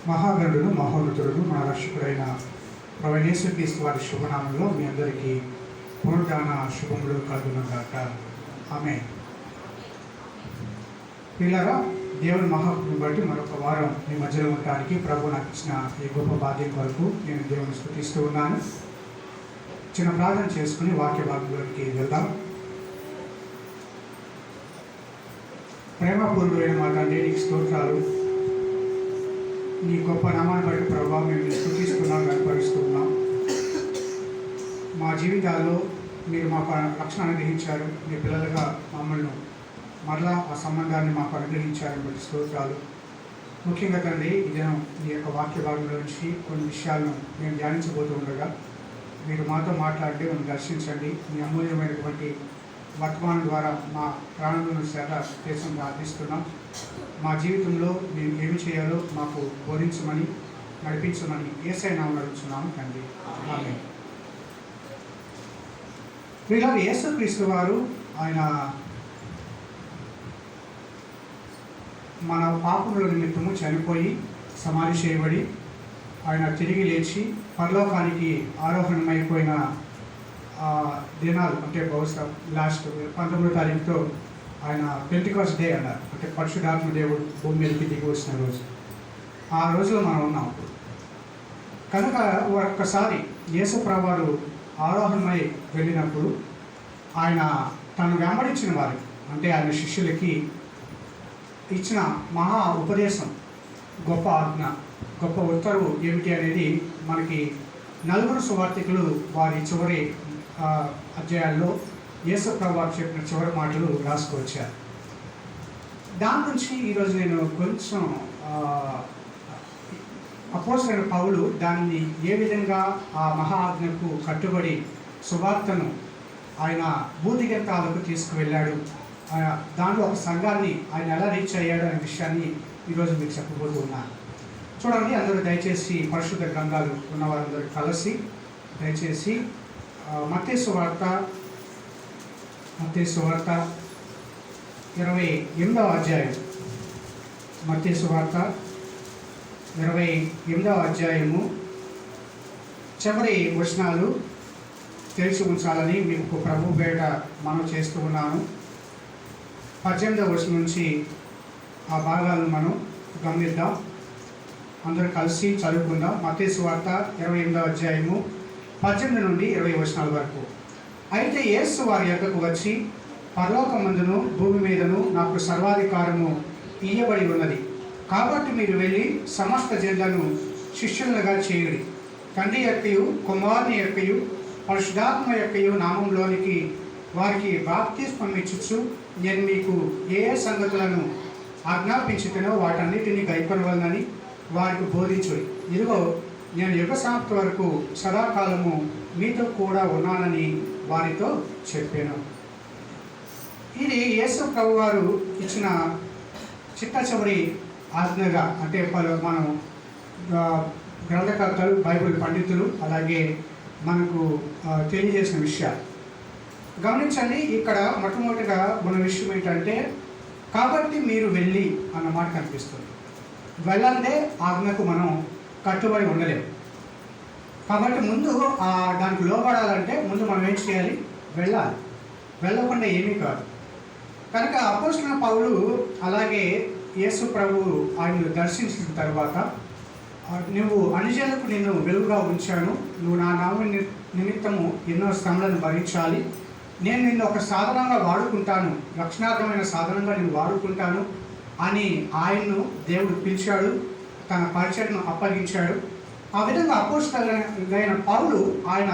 మహాగణుడు మహోన్నతుడు మన రక్షకుడైన ప్రభువైన యేసుక్రీస్తు వారి శుభనామంలో మీ అందరికీ పునరుద్ధాన శుభములు కలుగునుగాక. ఆమేన్. పిల్లరా, దేవుని మహాకృపను బట్టి మరొక వారం మీ మధ్యలో ఉండడానికి ప్రభు నాకు ఇచ్చిన ఈ గొప్ప బాధ్యత కొరకు నేను దేవుని స్తుతిస్తూ ఉన్నాను. చిన్న ప్రార్థన చేసుకుని వాక్య భాగంలోకి వెళ్దాం. ప్రేమపూర్వమైన మా తండ్రి, నీకు స్తోత్రాలు. నీ గొప్ప నామాన్ని బట్టి ప్రభావం మేము స్తుతిస్తున్నాం, కనపరుస్తున్నాం. మా జీవితాల్లో మీరు మాకు రక్షణ అనుగ్రహించారు. మీ పిల్లలుగా మమ్మల్ని మరలా ఆ సంబంధాన్ని మాకు అనుగ్రహించారని బట్టి స్తోత్రాలు. ముఖ్యంగా తండ్రి, ఈ దినం మీ యొక్క వాక్య భాగంలో నుంచి కొన్ని విషయాలను మేము ధ్యానించబోతూ ఉండగా మీరు మాతో మాట్లాడి మనం దర్శించండి. మీ అమూల్యమైనటువంటి వర్తమానం ద్వారా మా ప్రాణులను సేద చేసి ప్రార్థిస్తున్నాం. మా జీవితంలో మేము ఏమి చేయాలో మాకు బోధించమని, నడిపించమని యేసయ్య నామములో అడుగుతున్నాము తండ్రి. ఆమేన్. ఇలా యేసుక్రీస్తు వారు ఆయన మన పాపముల నిమిత్తము చనిపోయి సమాధి చేయబడి ఆయన తిరిగి లేచి పరలోకానికి ఆరోహణమైపోయిన దినాలు, అంటే బహుశా లాస్ట్ 19వ తారీఖుతో ఆయన పెంటెకోస్ట్ డే అన్నారు. అంటే పరిశుద్ధాత్మ దేవుడు భూమి మీదకి దిగి వచ్చిన రోజు. ఆ రోజులో మనం ఉన్నాం. కనుక ఒక్కసారి యేసు ప్రభువు ఆరోహణమై వెళ్ళినప్పుడు ఆయన తను వెంబడించిన వారికి, అంటే ఆయన శిష్యులకి ఇచ్చిన మహా ఉపదేశం, గొప్ప ఆజ్ఞ, గొప్ప ఉత్తర్వు ఏమిటి అనేది మనకి నలుగురు సువార్తికులు వారి చివరి అధ్యాయాల్లో యేసు ప్రభువు చెప్పిన చివరి మాటలు రాసుకొచ్చారు. దాని నుంచి ఈరోజు నేను కొంచెం అపోస్తలుడైన పౌలు దాన్ని ఏ విధంగా ఆ మహా ఆజ్ఞకు కట్టుబడి సువార్తను ఆయన భూదిగంతాలకు తీసుకువెళ్ళాడు, దాంట్లో ఒక సంఘాన్ని ఆయన ఎలా రీచ్ అయ్యాడు అనే విషయాన్ని ఈరోజు మీకు చెప్పబోతూ ఉన్నాను. చూడండి, అందరూ దయచేసి పరిశుద్ధ గ్రంథాలు ఉన్నవారందరూ కలిసి దయచేసి మత్తయి సువార్త 28వ అధ్యాయం, మత్తయి సువార్త 28వ అధ్యాయము చివరి వచనాలు తెలిసి ఉంచాలని మీకు ప్రభు పేట మనం చేస్తూ ఉన్నాను. 18వ వచనం నుంచి ఆ భాగాలను మనం గమనిద్దాం. అందరూ కలిసి చదువుకుందాం. మత్తయి సువార్త 28వ అధ్యాయము 18 నుండి 20 వచనాల వరకు. అయితే యేసు వారి యొద్దకు వచ్చి, పరలోకమందును భూమి మీదను నాకు సర్వాధికారము ఇయ్యబడి ఉన్నది. కాబట్టి మీరు వెళ్ళి సమస్త జనులను శిష్యులుగా చేయుడి. తండ్రి యొక్కయు కుమారుని యొక్కయు పరిశుద్ధాత్మ యొక్కయు నామంలోనికి వారికి బాప్తిస్మం ఇచ్చుచు, నేను మీకు ఏ సంగతులను ఆజ్ఞాపించుతునో వాటన్నిటినీ గైకొనవలనని వారికి బోధించుడి. ఇదిగో, నేను యుగ సమాప్తి వరకు సదాకాలము మీతో కూడా ఉన్నానని వారితో చెప్పాను. ఇది యేసు ప్రభు వారు ఇచ్చిన చిట్ట చివరి ఆజ్ఞగా, అంటే మనం గ్రంథకర్తలు, బైబిల్ పండితులు అలాగే మనకు తెలియజేసిన విషయాలు గమనించండి. ఇక్కడ మొట్టమొదటిగా ఉన్న విషయం ఏంటంటే, కాబట్టి మీరు వెళ్ళి అన్న మాట కనిపిస్తుంది. వెళ్ళందే ఆజ్ఞకు మనం కట్టుబడి ఉండలేము. కాబట్టి ముందు దానికి లోపడాలంటే ముందు మనం ఏం చేయాలి? వెళ్ళాలి. వెళ్ళకుండా ఏమీ కాదు. కనుక అపోస్తలుడైన పౌలు అలాగే యేసు ప్రభు ఆయనను దర్శించిన తర్వాత, నువ్వు అనుజనులకు నిన్ను వెలుగుగా ఉంచాను, నువ్వు నా నామ నిమిత్తము ఎన్నో శ్రమలను భరించాలి, నేను నిన్ను ఒక సాధనంగా వాడుకుంటాను, రక్షణార్థమైన సాధనంగా నేను వాడుకుంటాను అని ఆయన్ను దేవుడు పిలిచాడు, తన పరిచయను అప్పగించాడు. ఆ విధంగా అపోస్తలుడైన పౌలు ఆయన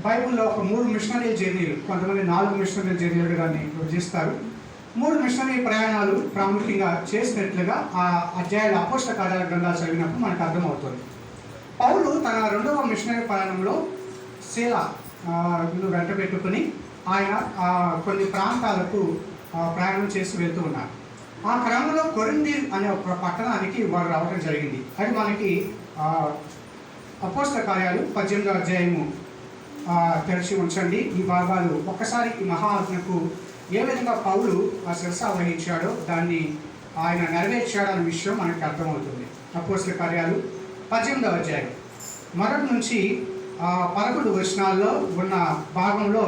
బైబిల్లో ఒక 3 మిషనరీ జర్నీలు, కొంతమంది 4 మిషనరీ జర్నీలు దాన్ని విభజిస్తారు, 3 మిషనరీ ప్రయాణాలు ప్రాముఖ్యంగా చేసినట్లుగా ఆ అధ్యాయాల అపోస్తల కార్యాల గ్రంథాలు చదివినప్పుడు మనకు అర్థమవుతుంది. పౌలు తన 2వ మిషనరీ ప్రయాణంలో శీలను వెంట పెట్టుకుని ఆయన కొన్ని ప్రాంతాలకు ప్రయాణం చేసి వెళ్తూ ఉన్నారు. ఆ క్రమంలో కొరింథీ అనే ఒక పట్టణానికి వారు రావడం జరిగింది. అది మనకి అపోస్తల కార్యాలు 18వ అధ్యాయము తెరిచి ఉంచండి. ఈ భాగాలు ఒక్కసారి ఈ మహా ఆజ్ఞకు ఏ విధంగా పౌలు ఆ శిరస వహించాడో దాన్ని ఆయన నెరవేర్చాడన్న విషయం మనకి అర్థమవుతుంది. అపోస్తల కార్యాలు 18వ అధ్యాయం మొదటి నుంచి 11 వచనాల్లో ఉన్న భాగంలో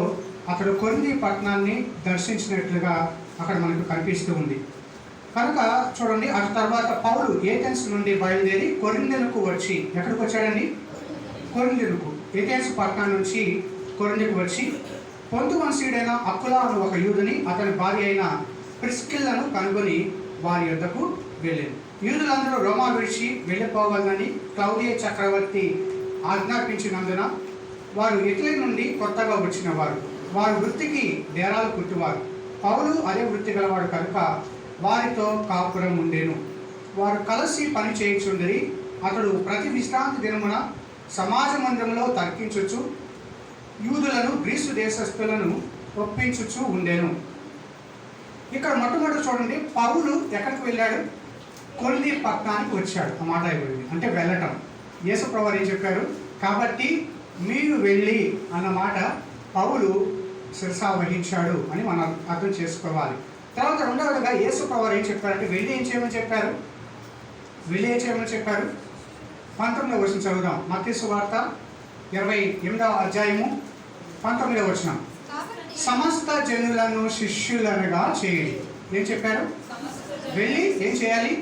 అతడు కొరింథీ పట్టణాన్ని దర్శించినట్లుగా అక్కడ మనకు కనిపిస్తూ ఉంది. కనుక చూడండి, అటు తర్వాత పౌలు ఏథెన్స్ నుండి బయలుదేరి కొరింథీలకు వచ్చి, ఎక్కడికి వచ్చాడండి? కొరింథీలకు. ఏథెన్స్ పట్టణం నుంచి కొరింథీకు వచ్చి పొంతు వంశీయుడైన అక్కులా అను ఒక యూదుని అతని భార్య అయిన ప్రిస్కిల్లను కనుగొని వారి యొద్దకు వెళ్ళింది. యూదులందరూ రోమా విడిచి వెళ్ళిపోవాలని క్లౌడియ చక్రవర్తి ఆజ్ఞాపించినందున వారు ఇటలీ నుండి కొత్తగా వచ్చిన వారు వృత్తికి డేరాలు కుట్టువారు. పౌలు అదే వృత్తి గలవాడు కనుక వారితో కాపురం ఉండేను. వారు కలిసి పని చేయించుండరి. అతడు ప్రతి విశ్రాంతి దినమున సమాజ మందిరంలో తర్కించుచు యూదులను గ్రీసు దేశస్థులను ఒప్పించుచు ఉండేను. ఇక్కడ మొట్టమొదటి చూడండి, పౌలు ఎక్కడికి వెళ్ళాడు? కొరింథీ పట్టణానికి వచ్చాడు. ఆ మాట అయిపోయింది, అంటే వెళ్ళటం. యేసుప్రభువు ఏం చెప్పారు? కాబట్టి మీరు వెళ్ళి అన్న మాట పౌలు శిరసా వహించాడు అని మనం అర్థం చేసుకోవాలి. తర్వాత రెండవదిగా యేసుప్రభువు ఏం చెప్పారంటే వెళ్ళి ఏం చేయమని చెప్పారు? 19వ వచనం చదువుదాం. మత్తయి సువార్త 28వ అధ్యాయము 19వ వచనం. సమస్త జనులను శిష్యులనుగా చేయండి. ఏం చెప్పారు? వెళ్ళి ఏం చేయాలి?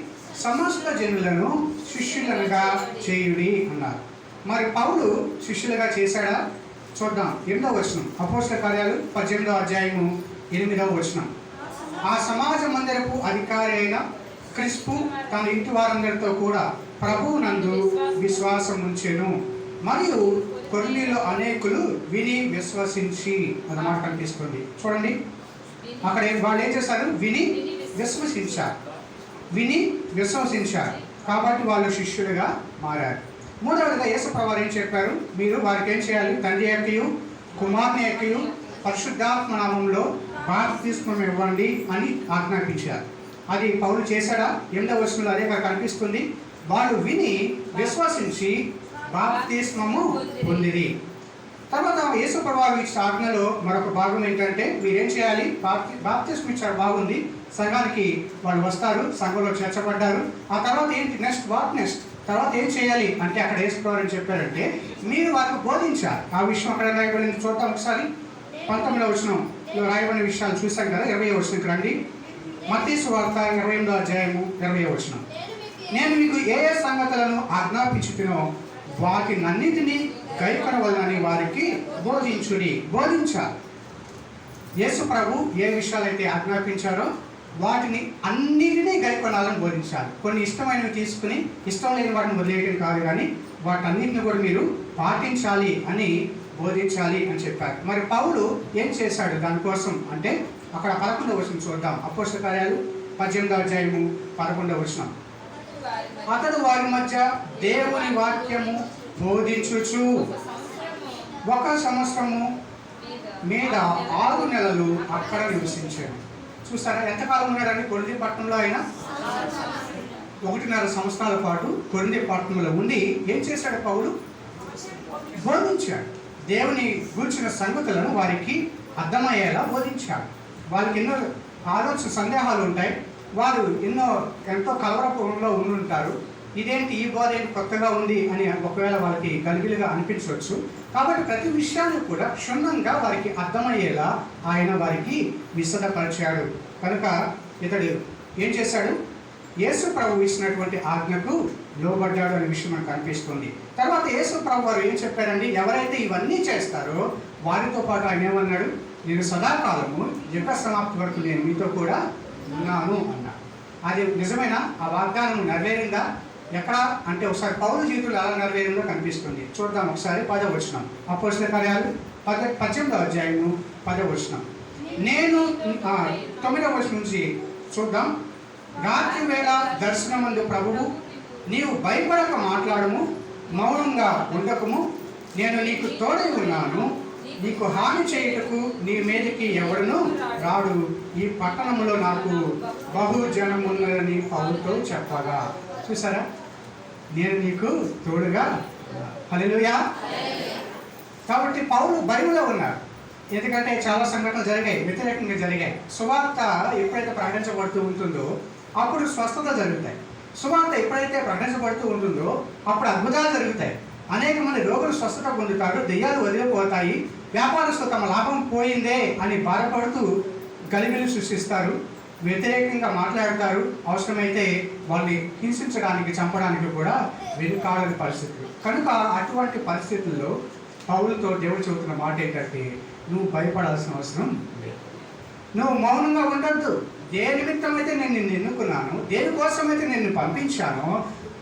సమస్త జనులను శిష్యులనుగా చేయుడి అన్నారు. మరి పౌలు శిష్యులుగా చేశాడా? చూద్దాం. 8వ వచనం, అపోస్తల కార్యాలు 18వ అధ్యాయము 8వ వచనం. ఆ సమాజ మందిరపు అధికారి అయిన క్రిస్పు తన ఇంటి వారందరితో కూడా ప్రభువునందు విశ్వాసం ఉంచెను. మరియు కొరింథీలో అనేకులు విని విశ్వసించి అన్నమాట కనిపిస్తుంది. చూడండి, అక్కడ వాళ్ళు ఏం చేశారు? విని విశ్వసించారు. కాబట్టి వాళ్ళు శిష్యులుగా మారారు. మూడవదిగా యేసుప్రభువు ఏం చెప్పారు? మీరు వారికి ఏం చేయాలి? తండ్రి యొక్కయు కుమారుని యొక్కయు పరిశుద్ధాత్మ నామంలో బాప్తిస్మం ఇవ్వండి అని ఆజ్ఞాపించారు. అది పౌలు చేశాడా? 8వ వచనంలో అదే కనిపిస్తుంది. వాళ్ళు విని విశ్వసించి బాప్తిస్మము పొందిరి. తర్వాత యేసుప్రభువు ఇచ్చిన ఆజ్ఞలో మరొక భాగం ఏంటంటే మీరేం చేయాలి? బాప్తిస్మం ఇచ్చారు, బాగుంది. సంఘానికి వాళ్ళు వస్తారు, సంఘంలో చేర్చబడ్డారు. ఆ తర్వాత ఏంటి? నెక్స్ట్ తర్వాత ఏం చేయాలి అంటే అక్కడ యేసుప్రభువు ఏం చెప్పారంటే మీరు వారికి బోధించాలి. ఆ విషయం అక్కడ రాయబడింది, చూద్దాం ఒకసారి. 19వ వచనంలో రాయబడిన విషయాలు చూసాం కదా. 20వ వచనంకి రండి. మత్తయి సువార్త 28వ అధ్యాయము 20వ వచనం. నేను మీకు ఏ సంగతులను ఆజ్ఞాపించుతునో వాటినన్నిటినీ గైకొనవలెనని వారికి బోధించాలి. యేసు ప్రభు ఏ విషయాలైతే ఆజ్ఞాపించారో వాటిని అన్నిటినీ గైకొనాలని బోధించాలి. కొన్ని ఇష్టమైనవి తీసుకుని ఇష్టం లేని వాటిని వదిలేయడం కాదు, కానీ వాటన్నిటిని కూడా మీరు పాటించాలి అని బోధించాలి అని చెప్పారు. మరి పౌలు ఏం చేశాడు దానికోసం అంటే అక్కడ 11వ వచనం చూద్దాం. అపోస్తల కార్యాలు 18వ అధ్యాయము 11వ వచనం. అతడు వారి మధ్య దేవుని వాక్యము బోధించుచు 1 సంవత్సరము మీద 6 నెలలు అక్కడ నివసించాడు. చూస్తారా ఎంతకాలం ఉన్నాడని? కొరింథీ పట్టణంలో ఆయన 1.5 సంవత్సరాల పాటు కొరింథీ పట్టణంలో ఉండి ఏం చేశాడు? పౌలు బోధించాడు. దేవుని గూర్చిన సంగతులను వారికి అర్థమయ్యేలా బోధించాడు. వాళ్ళకి ఎన్నో ఆలోచన సందేహాలు ఉంటాయి. వారు ఎంతో కలవరపూర్వంలో ఉండుంటారు. ఇదేంటి, ఈ బోధ ఏంటి కొత్తగా ఉంది అని ఒకవేళ వాళ్ళకి గలిబిలిగా అనిపించవచ్చు. కాబట్టి ప్రతి విషయాన్ని కూడా క్షుణ్ణంగా వారికి అర్థమయ్యేలా ఆయన వారికి విశదపరిచాడు. కనుక ఇతడు ఏం చేశాడు? యేసు ప్రభు ఇచ్చినటువంటి ఆజ్ఞకు లోబడ్డాడు అనే విషయం మనకు కనిపిస్తుంది. తర్వాత యేసు ప్రభు వారు ఏం చెప్పారండి? ఎవరైతే ఇవన్నీ చేస్తారో వారితో పాటు ఆయన ఏమన్నాడు? నేను సదాకాలము యుగ సమాప్తి వరకు నేను మీతో కూడా ఉన్నాను అన్నా. అది నిజమైన ఆ వాగ్దానం నెరవేరిందా? ఎక్కడ అంటే ఒకసారి పౌలు జీవితంలో ఎలా నెరవేరిందో కనిపిస్తుంది. చూద్దాం ఒకసారి. 10వ వచనం, అపోస్తల కార్యాలు 18వ అధ్యాయము 10వ వచనం. నేను 9వ వచనం నుంచి చూద్దాం. రాత్రి వేళ దర్శనమందు ప్రభువు నీవు భయపడక మాట్లాడము, మౌనంగా ఉండకము, నేను నీకు తోడై ఉన్నాను, నీకు హాని చేయుటకు నీ మీదకి ఎవడును రాడు, ఈ పట్టణంలో నాకు బహుజనమున్నదని పౌలుతో చెప్పగా. చూసారా, నేను నీకు తోడుగా. హల్లెలూయా. కాబట్టి పౌలు భయంలో ఉన్నారు. ఎందుకంటే చాలా సంఘటనలు జరిగాయి, వ్యతిరేకంగా జరిగాయి. సువార్త ఎప్పుడైతే ప్రకటించబడుతూ ఉంటుందో అప్పుడు స్వస్థత జరుగుతాయి. సువార్త ఎప్పుడైతే ప్రకటించబడుతూ ఉంటుందో అప్పుడు అద్భుతాలు జరుగుతాయి. అనేక మంది రోగులు స్వస్థత పొందుతారు, దెయ్యాలు వదిలిపోతాయి, వ్యాపారస్తులు తమ లాభం పోయిందే అని బాధపడుతూ గలిబిలి సృష్టిస్తారు, వ్యతిరేకంగా మాట్లాడతారు, అవసరమైతే వాళ్ళని హింసించడానికి చంపడానికి కూడా వెనుకాడని పరిస్థితులు. కనుక అటువంటి పరిస్థితుల్లో పౌలుతో దేవుడు చెబుతున్న మాట ఏంటంటే, నువ్వు భయపడాల్సిన అవసరం లేదు, నువ్వు మౌనంగా ఉండద్దు. ఏ నిమిత్తం అయితే నేను నిన్ను ఎన్నుకున్నాను, దేనికోసమైతే నేను పంపించానో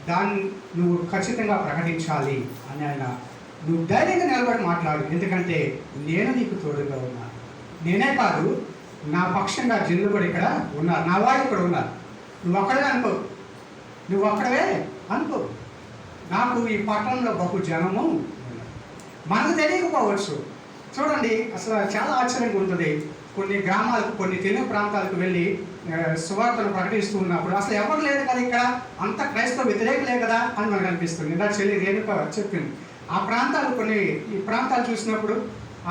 దాన్ని నువ్వు ఖచ్చితంగా ప్రకటించాలి అని ఆయన, నువ్వు ధైర్యంగా నిలబడి మాట్లాడు, ఎందుకంటే నేను నీకు తోడుగా ఉన్నాను. నేనే కాదు, నా పక్షంగా జనులు కూడా ఇక్కడ ఉన్నారు, నా వాళ్ళు ఇక్కడ ఉన్నారు. నువ్వు ఒక్కడే అనుకో, నువ్వు ఒక్కడవే అనుకో, నాకు ఈ పట్టణంలో బహు జనము ఉన్నారు. మనకు తెలియకపోవచ్చు. చూడండి, అసలు చాలా ఆశ్చర్యంగా ఉంటుంది. కొన్ని గ్రామాలకు, కొన్ని తెలుగు ప్రాంతాలకు వెళ్ళి సువార్తను ప్రకటిస్తూ ఉన్నప్పుడు అసలు ఎవరు లేదు కదా, ఇక్కడ అంత క్రైస్తవ వ్యతిరేకలే కదా అని మనకు అనిపిస్తుంది. ఇలా రేణుక చెప్పింది. ఆ ప్రాంతాలు ఈ ప్రాంతాలు చూసినప్పుడు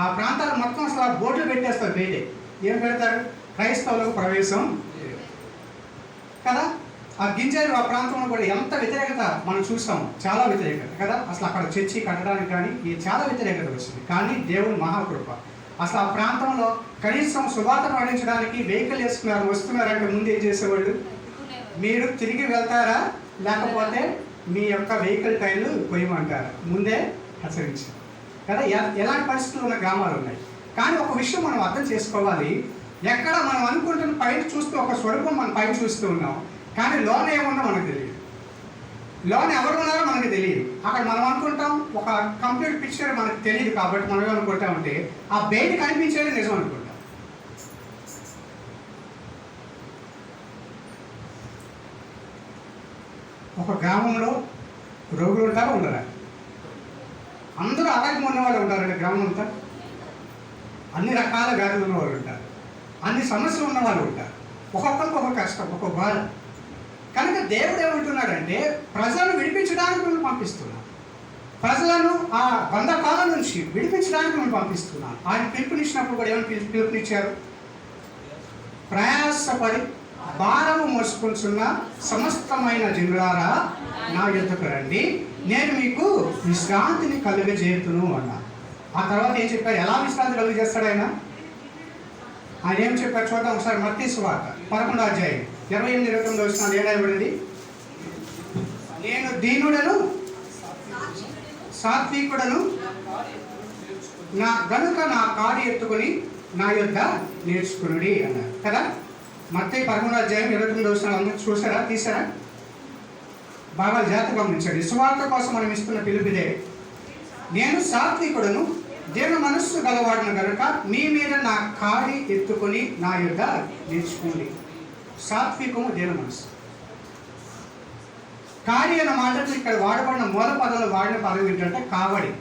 ఆ ప్రాంతాలు మొత్తం అసలు ఆ బోర్డులు పెట్టేస్తారు. బయటే ఏం పెడతారు? క్రైస్తవులకు ప్రవేశం కదా. ఆ గింజలు ఆ ప్రాంతంలో కూడా ఎంత వ్యతిరేకత మనం చూస్తాము, చాలా వ్యతిరేకత కదా. అసలు అక్కడ చర్చి కట్టడానికి కానీ చాలా వ్యతిరేకత వచ్చింది. కానీ దేవుని మహాకృప, అసలు ఆ ప్రాంతంలో కనీసం సువార్త పాటించడానికి వెహికల్ వస్తున్నారంటే ముందు ఏం చేసేవాళ్ళు, మీరు తిరిగి వెళ్తారా లేకపోతే మీ యొక్క వెహికల్ టైర్లు కొయ్యమంటారా, ముందే హెచ్చరించారు కదా. ఎలాంటి పరిస్థితులు ఉన్న గ్రామాలు ఉన్నాయి. కానీ ఒక విషయం మనం అర్థం చేసుకోవాలి, ఎక్కడ మనం అనుకుంటున్న పైన చూస్తూ ఒక స్వరూపం మనం పైన చూస్తూ ఉన్నాం, కానీ లోన ఏముందో మనకు తెలియదు, లోన ఎవరు ఉన్నారో మనకు తెలియదు. అక్కడ మనం అనుకుంటాం ఒక కంప్లీట్ పిక్చర్ మనకు తెలియదు, కాబట్టి మనం ఏమనుకుంటా ఉంటే ఆ బయట కనిపించేది నిజం అనుకుంటాం. ఒక గ్రామంలో రోగులు ఉంటారా ఉండరా? అందరూ ఆరోగ్యం ఉన్నవాళ్ళు ఉంటారండి. గ్రామం అంతా అన్ని రకాల వ్యాధులు ఉన్నవాళ్ళు ఉంటారు, అన్ని సమస్యలు ఉన్నవాళ్ళు ఉంటారు, ఒక్కొక్కరికి ఒక కష్టం, ఒక్కొక్క బాధ. కనుక దేవుడు ఏమంటున్నాడంటే, ప్రజలను విడిపించడానికి మేము పంపిస్తున్నాను, ప్రజలను ఆ బంధకాలం నుంచి విడిపించడానికి మేము పంపిస్తున్నాను. ఆయన పిలుపునిచ్చినప్పుడు కూడా ఏమైనా పిలుపునిచ్చారు? ప్రయాసపడి భారము మోసుకుంటున్న సమస్తమైన జనులారా నా యొద్దకు రండి, నేను మీకు విశ్రాంతిని కలుగజేతును అన్నా. ఆ తర్వాత ఏం చెప్పారు? ఎలా విశ్రాంతి కలుగజేస్తాడు ఆయన? ఆయన ఏం చెప్పారు చూద్దాం ఒకసారి. మత్తయి సువార్త 11వ అధ్యాయం 28-29 వచనాలు ఏడాయబడింది. నేను దీనుడను సాత్వికుడను గనుక నా కాడి ఎత్తుకుని నా యొద్ద నేర్చుకునుడి అన్నారు కదా. మత్తయి 11వ అధ్యాయం 29 వచనాలు అందరూ చూసారా, తీసారా? బాగా జాగ్రత్తగా గమనించండి. సువార్త కోసం మనం ఇస్తున్న పిలుపుదే. నేను సాత్వికుడను దేన మనస్సు గలవాడును కనుక మీ మీద నా కాడి ఎత్తుకొని నా యొద్ద నేర్చుకోండి. సాత్వికము దేన మనస్సు. కాడి అన్న మాటలు ఇక్కడ వాడబడిన మూల పదాలు వాడిన పదం ఏంటంటే కావడి.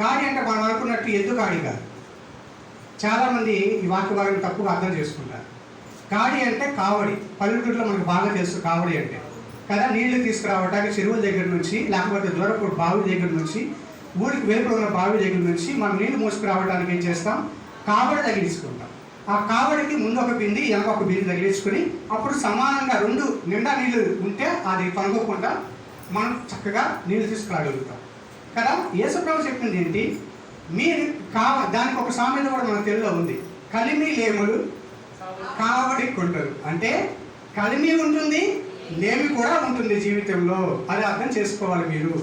కాడి అంటే మనం అనుకున్నట్టు ఎద్దు కాడి కాదు. చాలామంది ఈ వాక్య భాగం తప్పుగా అర్థం చేసుకుంటారు. కాడి అంటే కావడి. పల్లెటూరులో మనకు బాగా తెలుసు కావడి అంటే కదా. నీళ్లు తీసుకురావడానికి చెరువుల దగ్గర నుంచి, లేకపోతే దూరపు బావి దగ్గర నుంచి, ఊరికి వెలుపల ఉన్న బావి దగ్గర నుంచి మనం నీళ్లు మోసుకురావడానికి ఏం చేస్తాం? కావడి తగిలించుకుంటాం. ఆ కావడికి ముందు ఒక బింది, వెనక ఒక బింది తగిలించుకొని అప్పుడు సమానంగా రెండు నిండా నీళ్లు ఉంటే అది పనుకోకుండా మనం చక్కగా నీళ్లు తీసుకురాగలుగుతాం కదా. యేసుప్రభు చెప్పింది ఏంటి? మీరు దానికి ఒక సామెత కూడా మన తెలుగులో ఉంది, కలిమి లేములు కావడి కొంటారు. అంటే కలిమి ఉంటుంది, లేమి కూడా ఉంటుంది జీవితంలో. అది అర్థం చేసుకోవాలి మీరు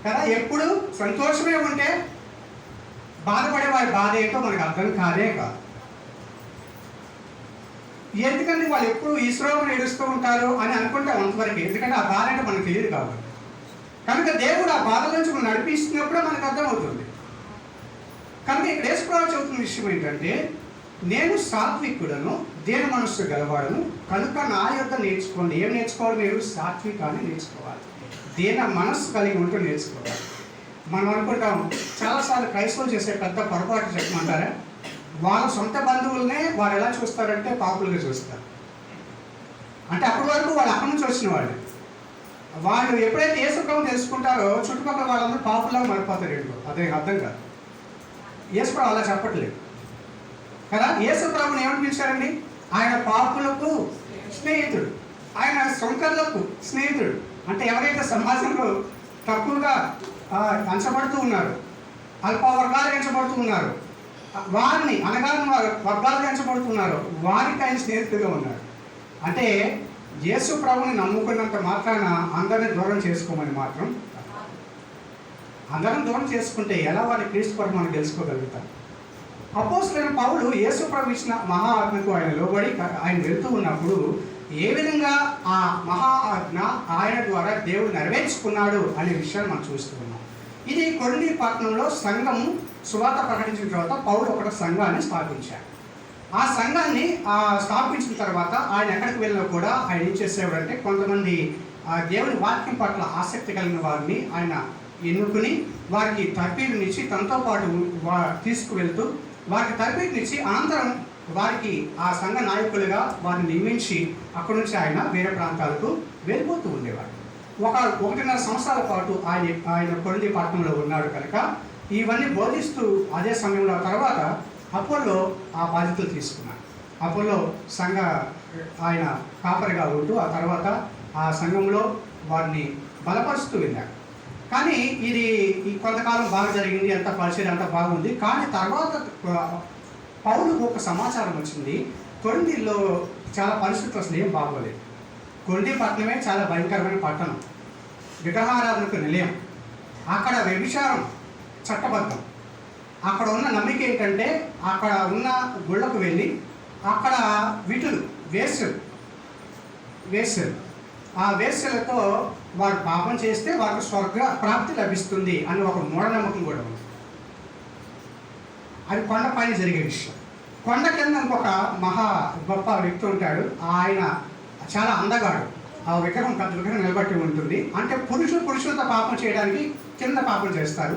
కదా. ఎప్పుడు సంతోషమే ఉంటే బాధపడే వారి బాధ ఏంటో మనకు అర్థం కాదే కాదు. ఎందుకంటే వాళ్ళు ఎప్పుడు ఈశ్వరుని ఏడుస్తూ ఉంటారు అని అనుకుంటాం అంతవరకు, ఎందుకంటే ఆ బాధ అంటే మనకు తెలియదు కాబట్టి. కనుక దేవుడు ఆ బాధ నుంచి మనం నడిపిస్తున్నప్పుడే మనకు అర్థమవుతుంది. కనుక ఇక్కడ యేసుప్రభు చెబుతున్న విషయం ఏంటంటే, నేను సాత్వికుడను దేని మనస్సు గలవాడను కనుక నా యొద్ద నేర్చుకోండి. ఏం నేర్చుకోవాలి? మీరు సాత్వికాన్ని నేర్చుకోవాలి, దేని మనస్సు కలిగి ఉంటూ నేర్చుకోవాలి. మనం అనుకుంటాం చాలాసార్లు క్రైస్తవులు చేసే పెద్ద పొరపాటు చెప్పమంటారా? వాళ్ళ సొంత బంధువులనే వారు ఎలా చూస్తారంటే పాపులుగా చూస్తారు. అంటే అప్పటి వరకు వాళ్ళు అక్కడి నుంచి వచ్చిన వాళ్ళు ఎప్పుడైతే యేసుప్రభుని తెలుసుకుంటారో చుట్టుపక్కల వాళ్ళందరూ పాపులుగా మారిపోతారు. ఏంటో అదే అర్థం కాదు. యేసుప్రభు అలా చెప్పట్లేదు కదా. యేసుప్రభుని ఏమని పిలిచారండి? ఆయన పాపులకు స్నేహితుడు. ఆయన సొంకర్లకు స్నేహితుడు. అంటే ఎవరైతే సమాజంలో తక్కువగా ఎంచబడుతూ ఉన్నారు, అల్ప వర్గాలు ఎంచబడుతూ ఉన్నారు, వారిని అనగాని వర్గాలు ఎంచబడుతున్నారు, వారికి ఆయన స్నేహితుడిగా ఉన్నారు. అంటే యేసు ప్రభుని నమ్ముకున్నంత మాత్రాన అందరినీ దూరం చేసుకోమని మాత్రం, అందరం దూరం చేసుకుంటే ఎలా వారి క్రీస్తు కొరకు మనం తెలుసుకోగలుగుతాం? అపోస్తలుడైన పౌలు యేసు ప్రభు ఇచ్చిన మహా ఆజ్ఞకు ఆయన లోబడి ఆయన వెళ్తూ ఉన్నప్పుడు ఏ విధంగా ఆ మహా ఆజ్ఞ ఆయన ద్వారా దేవుడు నెరవేర్చుకున్నాడు అనే విషయాన్ని మనం చూస్తూ ఉన్నాం. ఇది కొరింథీ పట్టణంలో సంఘము సువార్త ప్రకటించిన తర్వాత పౌలు ఒక సంఘాన్ని స్థాపించాడు. ఆ సంఘాన్ని స్థాపించిన తర్వాత ఆయన ఎక్కడికి వెళ్ళినా కూడా ఆయన ఏం చేసేవాడంటే కొంతమంది దేవుని వాక్యం పట్ల ఆసక్తి కలిగిన వారిని ఆయన ఎన్నుకుని వారికి తర్ఫీదునిచ్చి తనతో పాటు తీసుకువెళ్తూ వారికి తర్ఫీదునిచ్చి అనంతరం వారికి ఆ సంఘ నాయకులుగా వారిని నియమించి అక్కడి నుంచి ఆయన వేరే ప్రాంతాలకు వెళ్ళిపోతూ ఉండేవాడు. 1.5 సంవత్సరాల పాటు ఆయన కొరింథీ పట్టణంలో ఉన్నాడు కనుక ఇవన్నీ బోధిస్తూ అదే సమయంలో తర్వాత అపోల్లో ఆ బాధ్యతలు తీసుకున్నాడు. అపోల్లో సంఘ ఆయన కాపరిగా ఉంటూ ఆ తర్వాత ఆ సంఘంలో వారిని బలపరుస్తూ వెళ్ళాడు. కానీ ఇది ఈ కొంతకాలం బాగా జరిగింది, అంత పరిచయం అంతా బాగుంది. కానీ తర్వాత పౌలుకు ఒక సమాచారం వచ్చింది, కొరింథీలో చాలా పరిస్థితులు అసలు ఏం బాగోలేదు. కొరింథీ పట్టణమే చాలా భయంకరమైన పట్టణం, విగ్రహారాధనకు నిలయం. అక్కడ వ్యభిచారం చట్టబద్ధం. అక్కడ ఉన్న నమ్మిక ఏంటంటే అక్కడ ఉన్న గుళ్ళకు వెళ్ళి అక్కడ విటులు వేశ్యలు ఆ వేశ్యలతో వారు పాపం చేస్తే వారికి స్వర్గ ప్రాప్తి లభిస్తుంది అని ఒక మూఢనమ్మకం కూడా ఉంది. అది కొండ పైన జరిగే విషయం. కొండ కింద ఇంకొక మహా గొప్ప వ్యక్తి ఉంటాడు. ఆయన చాలా అందగాడు. ఆ విగ్రహం పెద్ద విగ్రహం నిలబట్టి ఉంటుంది. అంటే పురుషులతో పాపం చేయడానికి కింద పాపం చేస్తారు,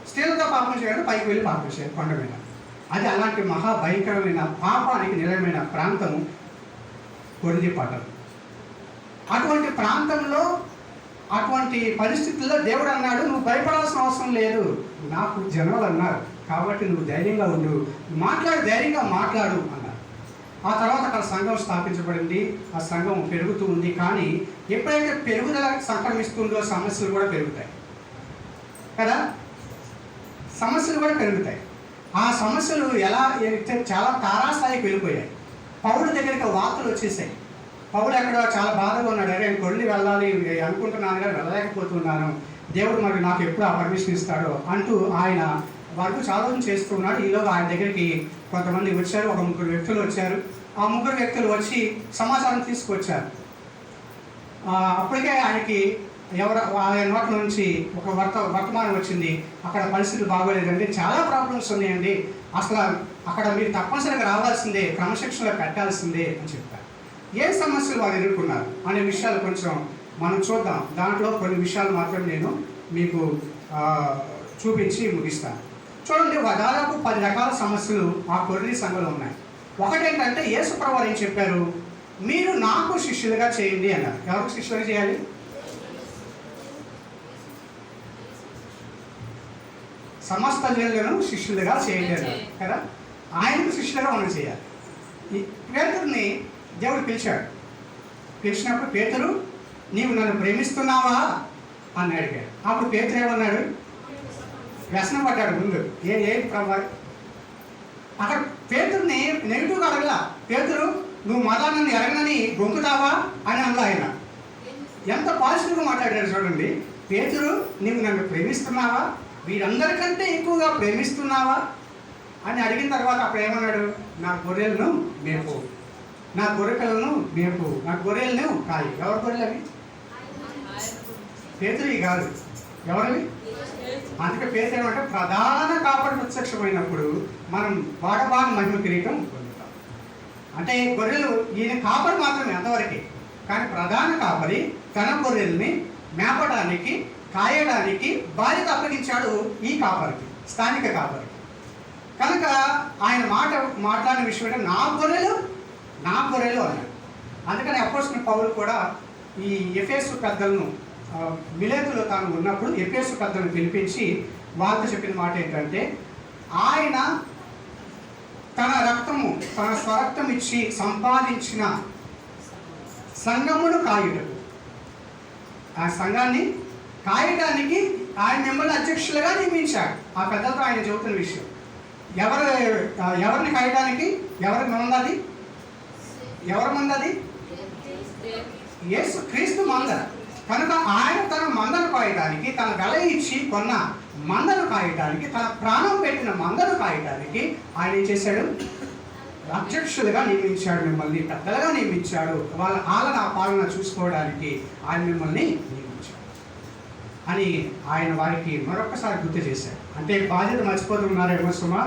స్త్రీలతో పాపం చేయడానికి పైకి వెళ్ళి పాపం చేయాలి కొండ మీద. అది అలాంటి మహా భయంకరమైన పాపానికి నిలయమైన ప్రాంతము కొరింథీ పట్టణం. అటువంటి ప్రాంతంలో అటువంటి పరిస్థితుల్లో దేవుడు అన్నాడు, నువ్వు భయపడాల్సిన అవసరం లేదు, నాకు జనాలు అన్నారు కాబట్టి నువ్వు ధైర్యంగా ఉండు, ధైర్యంగా మాట్లాడు అన్నారు. ఆ తర్వాత అక్కడ సంఘం స్థాపించబడింది. ఆ సంఘం పెరుగుతూ ఉంది. కానీ ఎప్పుడైతే పెరుగుదల సంక్రమిస్తుందో సమస్యలు కూడా పెరుగుతాయి కదా, సమస్యలు కూడా పెరుగుతాయి. ఆ సమస్యలు ఎలా చాలా తారాస్థాయికి వెళ్ళిపోయాయి. పౌలు దగ్గరికి వార్తలు వచ్చేసాయి. పౌలు ఎక్కడ చాలా బాధగా ఉన్నాడు, అరే నేను కొరింథీ వెళ్ళాలి అనుకుంటున్నాను కానీ వెళ్ళలేకపోతున్నాను, దేవుడు మరి నాకు ఎప్పుడు ఆ పర్మిషన్ ఇస్తాడో అంటూ ఆయన వరకు ఆలోచన చేస్తూ ఉన్నాడు. ఈలోగా ఆయన దగ్గరికి కొంతమంది వచ్చారు, ఒక 3 వ్యక్తులు వచ్చారు. ఆ 3 వ్యక్తులు వచ్చి సమాచారం తీసుకొచ్చారు. అప్పటికే ఆయనకి ఆయన నోట్ల నుంచి ఒక వర్తమానం వచ్చింది, అక్కడ పరిస్థితులు బాగోలేదండి, చాలా ప్రాబ్లమ్స్ ఉన్నాయండి, అసలు అక్కడ మీరు తప్పనిసరిగా రావాల్సిందే, క్రమశిక్షణలో పెట్టాల్సిందే అని చెప్పారు. ఏ సమస్యలు వారు ఎదుర్కొన్నారు అనే విషయాలు కొంచెం మనం చూద్దాం. దాంట్లో కొన్ని విషయాలు మాత్రం నేను మీకు చూపించి ముగిస్తాను. చూడండి, దాదాపు 10 రకాల సమస్యలు ఆ కొరింథీ సంఘంలో ఉన్నాయి. ఒకటేంటంటే యేసు ప్రభువు ఏం చెప్పారు, మీరు నాకు శిష్యులుగా చేయండి అన్నారు. ఎవరికి శిష్యులుగా చేయాలి? సమస్త జనులను శిష్యులుగా చేయండి అన్నారు కదా. ఆయనకు శిష్యులుగా మనం చేయాలి. పేతురుని దేవుడు పిలిచినప్పుడు పేతురు నీవు నన్ను ప్రేమిస్తున్నావా అని అడిగాడు. అప్పుడు పేతురు ఏమన్నాడు? వ్యసనం పడ్డాడు ముందు. ఏ ప్రభా అక్కడ పేతురుని నెగిటివ్గా అడగలా. పేతురు నువ్వు మళ్ళా నన్ను ఎరగనని గొంకుతావా అని అనలా. ఆయన ఎంత పాజిటివ్గా మాట్లాడాడు చూడండి. పేతురు నీవు నన్ను ప్రేమిస్తున్నావా, వీరందరికంటే ఎక్కువగా ప్రేమిస్తున్నావా అని అడిగిన తర్వాత అప్పుడు ఏమన్నాడు, నా గొర్రెలను మేపు, నా గొర్రె పిల్లలను మేపు, నా గొర్రెలను కాయి. ఎవరి గొర్రెలు అవి? పేతురు కాదు, ఎవరివి? అందుకే పేతురు ఏమంటే ప్రధాన కాపరి ప్రత్యక్షమైనప్పుడు మనం బాగా మహిమ కిరీటం పొందుతాం. అంటే గొర్రెలు ఈయన కాపరి మాత్రమే అంతవరకే, కానీ ప్రధాన కాపరి తన గొర్రెల్ని మేపడానికి కాయడానికి బాధ్యత అప్పగించాడు ఈ కాపరికి, స్థానిక కాపరికి. కనుక ఆయన మాట్లాడిన విషయం అంటే నా గొర్రెలు అన్నాడు. అందుకని అపోస్తలుడైన పౌలు కూడా ఈ ఎఫెసు పెద్దలను మిలేతులో తాను ఉన్నప్పుడు ఎఫెసు పెద్దలను పిలిపించి వాళ్ళతో చెప్పిన మాట ఏంటంటే, ఆయన తన స్వరక్తం ఇచ్చి సంపాదించిన సంఘమును కాయుటకు. ఆ సంఘాన్ని కాయడానికి ఆయన మిమ్మల్ని అధ్యక్షులుగా నియమించాడు. ఆ పెద్దలతో ఆయన చెబుతున్న విషయం. ఎవరిని కాయడానికి? ఎవరికి మందది? ఎవరి మందది? యేసు క్రీస్తు మంద. కనుక ఆయన తన మందను కాయడానికి, తన వెల ఇచ్చి కొన్న మందను కాయడానికి, తన ప్రాణం పెట్టిన మందను కాయడానికి ఆయన ఏం చేశాడు? అధ్యక్షులుగా నియమించాడు. మిమ్మల్ని పెద్దలుగా నియమించాడు. వాళ్ళ ఆ పాలన చూసుకోవడానికి ఆయన మిమ్మల్ని నియమించాడు అని ఆయన వారికి మరొకసారి గుర్తు చేశాడు. అంటే బాధ్యత మర్చిపోతున్నారేమో సుమా.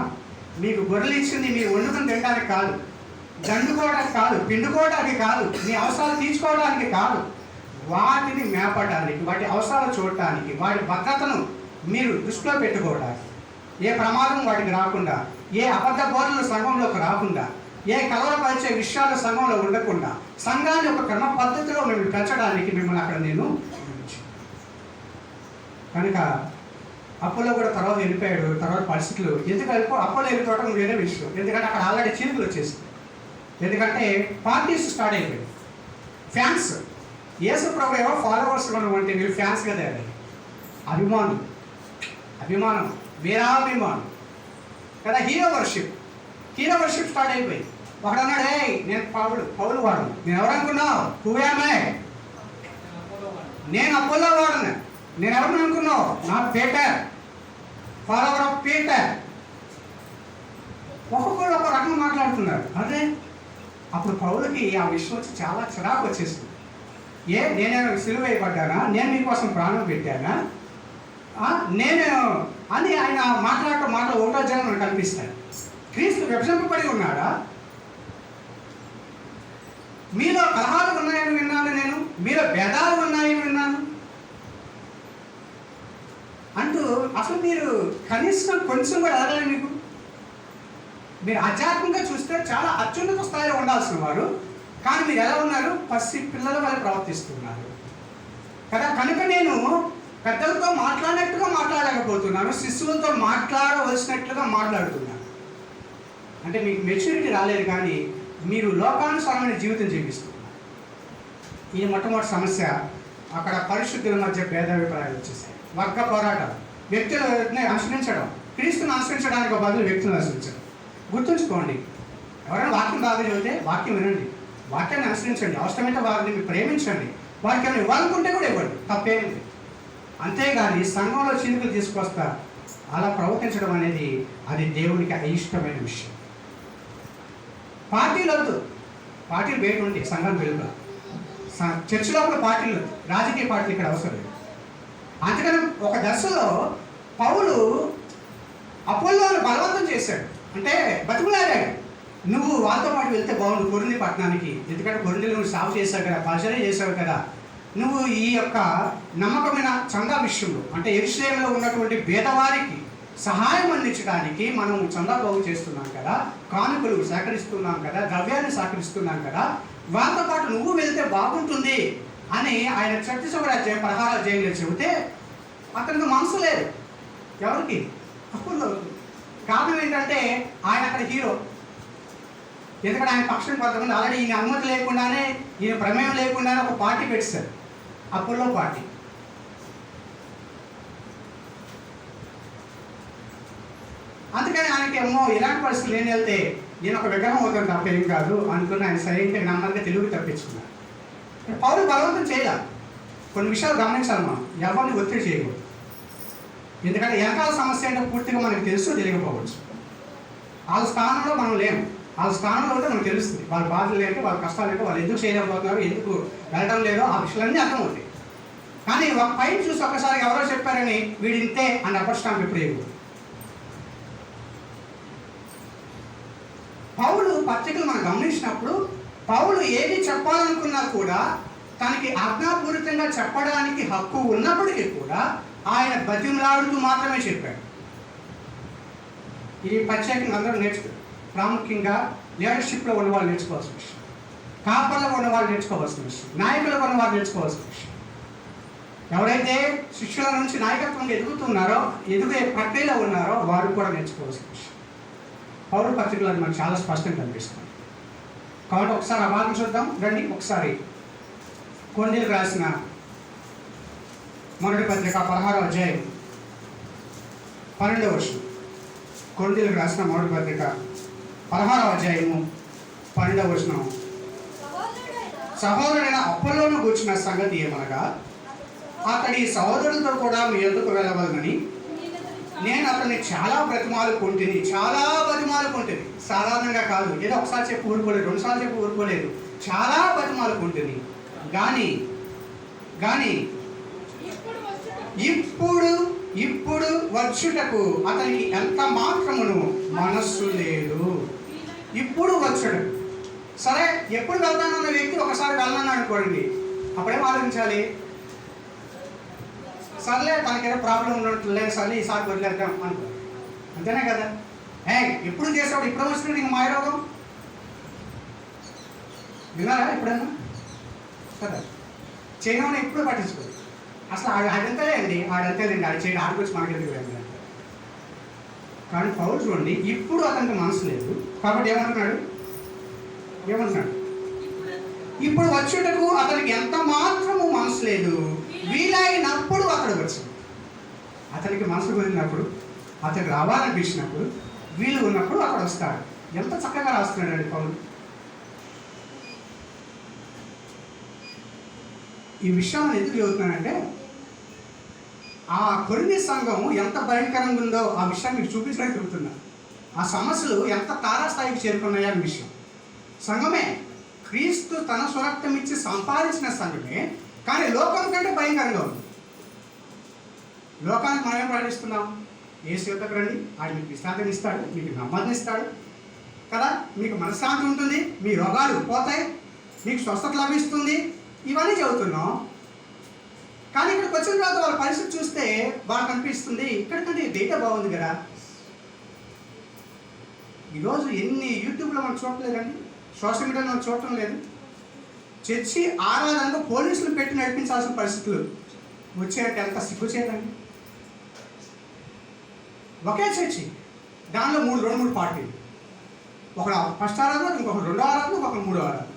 మీకు గొర్రెలు ఇచ్చింది మీరు వండుకొని తినడానికి కాదు, దండుకోవడానికి కాదు, పిండుకోవడానికి కాదు, మీ అవసరాలు తీర్చుకోవడానికి కాదు, వాటిని మేపడానికి, వాటి అవసరాలు చూడటానికి, వాటి భద్రతను మీరు దృష్టిలో పెట్టుకోవడానికి, ఏ ప్రమాదం వాటికి రాకుండా, ఏ అబద్ధ బోధనలు సంఘంలోకి రాకుండా, ఏ కలవరపరిచే విషయాలు సంఘంలో ఉండకుండా, సంఘాన్ని ఒక క్రమ పద్ధతిలో మేము పెంచడానికి మిమ్మల్ని అక్కడ నేను కనుక అప్పులో కూడా తర్వాత వెళ్ళిపోయాడు. తర్వాత పరిస్థితులు ఎందుకు అప్పులో వెళ్ళిపోవడం వేరే విషయం. ఎందుకంటే అక్కడ ఆల్రెడీ చీలికలు వచ్చేసింది. ఎందుకంటే పార్టీస్ స్టార్ట్ అయిపోయింది. ఫ్యాన్స్, యేసు ప్రభు ఏమో ఫాలోవర్స్ ఉన్నటువంటి వీళ్ళు ఫ్యాన్స్ కదా. అభిమానం వీరాభిమానం కదా. హీరో వర్షిప్ స్టార్ట్ అయిపోయింది. ఒకడు అన్నాడు, నేను పౌలు వాడను. నేను ఎవరనుకున్నావు? హూయామే, నేను అపోలో వాడను. నేను ఎవరిని అనుకున్నావు? నా పీటర్, ఫాలోవర్ ఆఫ్ పీటర్. ఒక్కొక్కరు ఒక రకం మాట్లాడుతున్నారు. అదే అప్పుడు పౌలుకి ఆ విషయం వచ్చి చాలా చిరాకు వచ్చేసింది. నేనేమో సిలువ వేయబడ్డానా? నేను మీకోసం ప్రాణం పెట్టానా? నేను అని ఆయన మాట్లాడటం ఒకటో జనం మనకు కనిపిస్తాయి. క్రీస్తు విభజింపబడి ఉన్నాడా? మీలో కలహాలు ఉన్నాయని విన్నాను నేను, మీలో భేదాలు ఉన్నాయని విన్నాను అంటూ అసలు మీరు కనీసం కొంచెం కూడా ఎదగలేదు. మీరు ఆధ్యాత్మికంగా చూస్తే చాలా అత్యున్నత స్థాయిలో ఉండాల్సిన వారు, కానీ మీరు ఎలా ఉన్నారు? పసి పిల్లల వల్ల ప్రవర్తిస్తున్నారు కదా. కనుక నేను పెద్దలతో మాట్లాడినట్టుగా మాట్లాడలేకపోతున్నాను, శిశువులతో మాట్లాడవలసినట్లుగా మాట్లాడుతున్నాను. అంటే మీకు మెచ్యూరిటీ రాలేదు, కానీ మీరు లోకానుసారమైన జీవితం జీవిస్తున్నారు. ఈ మొట్టమొదటి సమస్య. అక్కడ పరిశుద్ధుల మధ్య భేదాభిప్రాయాలు వచ్చేసాయి. వర్గ పోరాటం, వ్యక్తులని అనుసరించడం, క్రీస్తుని అనుసరించడానికి బదులు వ్యక్తులను అనుసరించడం. గుర్తుంచుకోండి, ఎవరైనా వాక్యం బాగా చదివితే వాక్యం వినండి, వాక్యాన్ని అనుసరించండి, అవసరమైతే వారిని మీరు ప్రేమించండి, వారికి ఏమైనా ఇవ్వాలనుకుంటే కూడా ఇవ్వండి, తప్పేమిటి. అంతేగాని సంఘంలో చినుకులు తీసుకొస్తా అలా ప్రవర్తించడం అనేది అది దేవునికి అయిష్టమైన విషయం. పార్టీలు వద్దు, పార్టీలు బయట ఉండి సంఘం వెలుగు. చర్చ్ లోపల పార్టీలు, రాజకీయ పార్టీలు ఇక్కడ అవసరం లేదు. అందుకని ఒక దశలో పౌలు అపోల్లోను బలవంతం చేశాడు. అంటే బతుకులాడాడు, నువ్వు వాళ్ళతో పాటు వెళ్తే బాగుండు కొరింథీ పట్టణానికి, ఎందుకంటే కొరింథీలో నువ్వు సాగు చేశావు కదా, పరిచర్య చేశావు కదా, నువ్వు ఈ యొక్క నమ్మకమైన చందా విషయంలో, అంటే యెరూషలేములో ఉన్నటువంటి పేదవారికి సహాయం అందించడానికి మనం చందా బాగు చేస్తున్నాం కదా, కానుకలు సేకరిస్తున్నాం కదా, ద్రవ్యాన్ని సేకరిస్తున్నాం కదా, వాళ్ళతో పాటు నువ్వు వెళ్తే బాగుంటుంది అని ఆయన ఛత్తీస్గఢ్ 16వ అధ్యాయంలో చెబితే అతనికి మనసు లేదు. ఎవరికి? అప్పుడు కారణం ఏంటంటే ఆయన అక్కడ హీరో. ఎందుకంటే ఆయన పక్షం కొంతమంది ఆల్రెడీ ఈయన అనుమతి లేకుండానే, ఈయన ప్రమేయం లేకుండానే ఒక పార్టీ పెట్టారు, అపోలో పార్టీ. అందుకని ఆయనకి ఏమో ఇలాంటి పరిస్థితులు నేను వెళ్తే నేను ఒక విగ్రహం అవుతాను తప్ప ఏం కాదు అనుకుని ఆయన సైలెంట్గా నమ్మకంగా తెలుగు తప్పించుకున్నాను. పౌలు బలవంతం చేయాలి. కొన్ని విషయాలు గమనించాలి, మనం ఎవరిని ఒత్తిడి చేయకూడదు. ఎందుకంటే వెనకాల సమస్య అంటే పూర్తిగా మనకు తెలుసు, తెలియకపోవచ్చు. వాళ్ళ స్థానంలో మనం లేము, వాళ్ళ స్థానంలో ఉంటే మనకు తెలుస్తుంది. వాళ్ళ బాధలు ఏంటో, వాళ్ళ కష్టాలు ఏంటో, వాళ్ళు ఎందుకు చేయలేకపోతున్నారు, ఎందుకు వెళ్ళడం లేదో ఆ విషయాలన్నీ అర్థమవుతాయి. కానీ ఒక పైన చూసి ఒక్కసారి ఎవరో చెప్పారని వీడింతే అని అప్పటి స్టాంప్ ఎప్పుడు వేయకూడదు. పౌలు పత్రికలు మనం గమనించినప్పుడు పౌలు ఏది చెప్పాలనుకున్నా కూడా తనకి ఆజ్ఞాపూరితంగా చెప్పడానికి హక్కు ఉన్నప్పటికీ కూడా ఆయన బతిమలాడుతూ మాత్రమే చెప్పాడు. ఇది ప్రత్యేకంగా అందరూ నేర్చుకోవాలి. ప్రాముఖ్యంగా లీడర్షిప్లో ఉన్న వాళ్ళు నేర్చుకోవాల్సిన విషయం, కాపర్లో ఉన్న వాళ్ళు నేర్చుకోవాల్సిన విషయం, నాయకులుగా ఉన్న వాళ్ళు నేర్చుకోవాల్సిన విషయం. ఎవరైతే శిష్యుల నుంచి నాయకత్వంగా ఎదుగుతున్నారో, ఎదుగే ప్రక్రియలో ఉన్నారో వారు కూడా నేర్చుకోవాల్సిన విషయం. పౌరు పత్రికలు అది మనకు చాలా స్పష్టంగా కనిపిస్తుంది. కాబట్టి ఒకసారి ఆ భాగం చూద్దాం రండి. ఒకసారి కొరింథీయులకు రాసిన మొదటి పత్రిక 16వ అధ్యాయం 12వ వచనం. కొరింథీయులకు రాసిన మొదటి పత్రిక 16వ అధ్యాయము 12వ వచనం. సహోదరుడైన అపోలోను గూర్చిన సంగతి ఏమనగా, అతడి సహోదరులతో కూడా మీ యొద్దకు వెళ్ళవలనని నేను అతన్ని చాలా బతిమాలుకుంటుంది. సాధారణంగా కాదు, ఏదో ఒకసారి చెప్పి ఊరుకోలేదు, రెండుసార్లు చెప్పి ఊరుకోలేదు, చాలా బతిమాలుకుంటుంది. కానీ ఇప్పుడు వచ్చుటకు అతనికి ఎంత మాత్రమును మనస్సు లేదు. ఇప్పుడు వచ్చుడు సరే, ఎప్పుడు వెళ్తానన్న వ్యక్తి ఒకసారి వెళ్ళనని అనుకోండి, అప్పుడేం ఆలోచించాలి? సర్లే తనకేదో ప్రాబ్లం ఉన్నట్లే, సర్లే ఈసారి వదిలేద్దాం అనుకో, అంతేనే కదా. ఎప్పుడు చేసాడు, ఇప్పుడు వచ్చినట్టు నీకు మాయరోగం విన్నారా ఎప్పుడన్నా? కదా, చేయడం ఎప్పుడు పట్టించుకోదు. అసలు ఆడంతలేండి ఆడు చేయడం ఆడికొచ్చి మనకెందుకు వెళ్ళాలి. కానీ పౌలు చూడండి, ఇప్పుడు అతనికి మనసు లేదు కాబట్టి ఏమంటున్నాడు? ఇప్పుడు వచ్చుటకు అతనికి ఎంత మాత్రము మనసు లేదు, వీలైనప్పుడు అతడు వచ్చాడు. అతనికి మనసు కుదిరినప్పుడు, అతనికి రావాలనిపించినప్పుడు, వీలు ఉన్నప్పుడు అక్కడ వస్తాడు. ఎంత చక్కగా రాస్తున్నాడు అండి పౌలు. ఈ విషయాన్ని ఎందుకు చెబుతున్నానంటే, ఆ కొరింథీ సంఘం ఎంత భయంకరంగా ఉందో ఆ విషయాన్ని మీకు చూపించడానికి చెబుతున్నా. ఆ సమస్యలు ఎంత తారాస్థాయికి చేరుకున్నాయో అనే విషయం. సంఘమే, క్రీస్తు తన స్వరక్తం ఇచ్చి సంపాదించిన సంఘమే, కానీ లోకం కంటే భయంకరంగా ఉంది. లోకానికి మనం ఏం ప్రకటిస్తున్నాం? యేసు యొద్దకు రండి, ఆయన మీకు విశ్రాంతిని ఇస్తాడు, మీకు నెమ్మదిని ఇస్తాడు కదా, మీకు మనశ్శాంతి ఉంటుంది, మీ రోగాలు పోతాయి, మీకు స్వస్థత లభిస్తుంది, ఇవన్నీ చెబుతున్నాం. కానీ ఇక్కడికి వచ్చిన తర్వాత వాళ్ళ పరిస్థితి చూస్తే వాళ్ళకి అనిపిస్తుంది, ఇక్కడికంటే డేటా బాగుంది కదా. ఈరోజు ఎన్ని యూట్యూబ్లో మనం చూడలేదండి, సోషల్ మీడియాలో మనం చూడటం లేదు. చర్చి ఆరాధనలో పోలీసులు పెట్టి నడిపించాల్సిన పరిస్థితులు వచ్చేట ఎంత సిగ్గు చేయదండి. ఒకే చర్చి, దానిలో రెండు మూడు పార్టీలు, ఒక ఫస్ట్ ఆరాధన, ఇంకొక రెండో ఆరాధన, ఇంకొక మూడో ఆరాధన.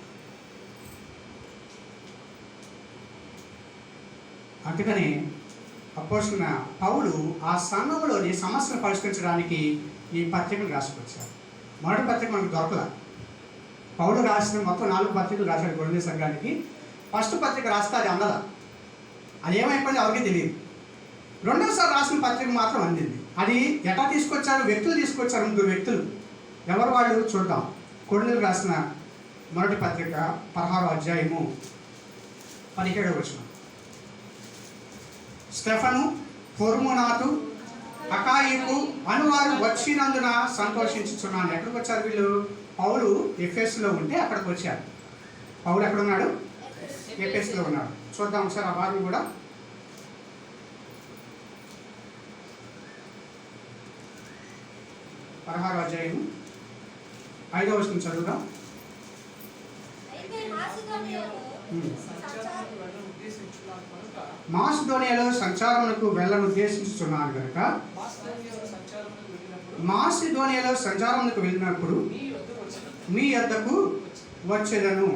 అందుకని అపోస్తలుడైన పౌలు ఆ సంఘంలోని సమస్యను పరిష్కరించడానికి ఈ పత్రికను రాసుకొచ్చారు. మొదటి పత్రిక మనకు దొరకల. పౌలు రాసిన మొత్తం 4 పత్రికలు రాశాడు కొరింథీ సంఘానికి. ఫస్ట్ పత్రిక రాస్తే అది అందల, అది ఏమైపోయింది ఎవరికి తెలియదు. రెండోసారి రాసిన పత్రిక మాత్రం అందింది. అది ఎట్లా తీసుకొచ్చారు? వ్యక్తులు తీసుకొచ్చారు, 3 వ్యక్తులు. ఎవరు వాళ్ళు చూద్దాం. కొరింథీయులకు రాసిన మొదటి పత్రిక 16వ అధ్యాయము 17వ వచనం. స్టెఫను, ఫొర్మునాతు, అకాయికు అనువారు వచ్చినందున సంతోషించుచున్నాను. ఎక్కడికి వచ్చారు వీళ్ళు? పౌలు ఎఫెసులో ఉంటే అక్కడికి వచ్చారు. పౌలు ఎక్కడున్నాడు? ఎఫెసులో ఉన్నాడు. చూద్దాం ఒకసారి ఆ భాగం కూడా. 16వ అధ్యాయము 5వ వచనం చదువుదాం. మాసిదోనియాలో సంచారమునకు వెళ్ళను ఉద్దేశించుచున్నాను కనుక, మాసిదోనియాలో సంచారమునకు వెళ్ళినప్పుడు మీ యొద్దకు వచ్చేదను.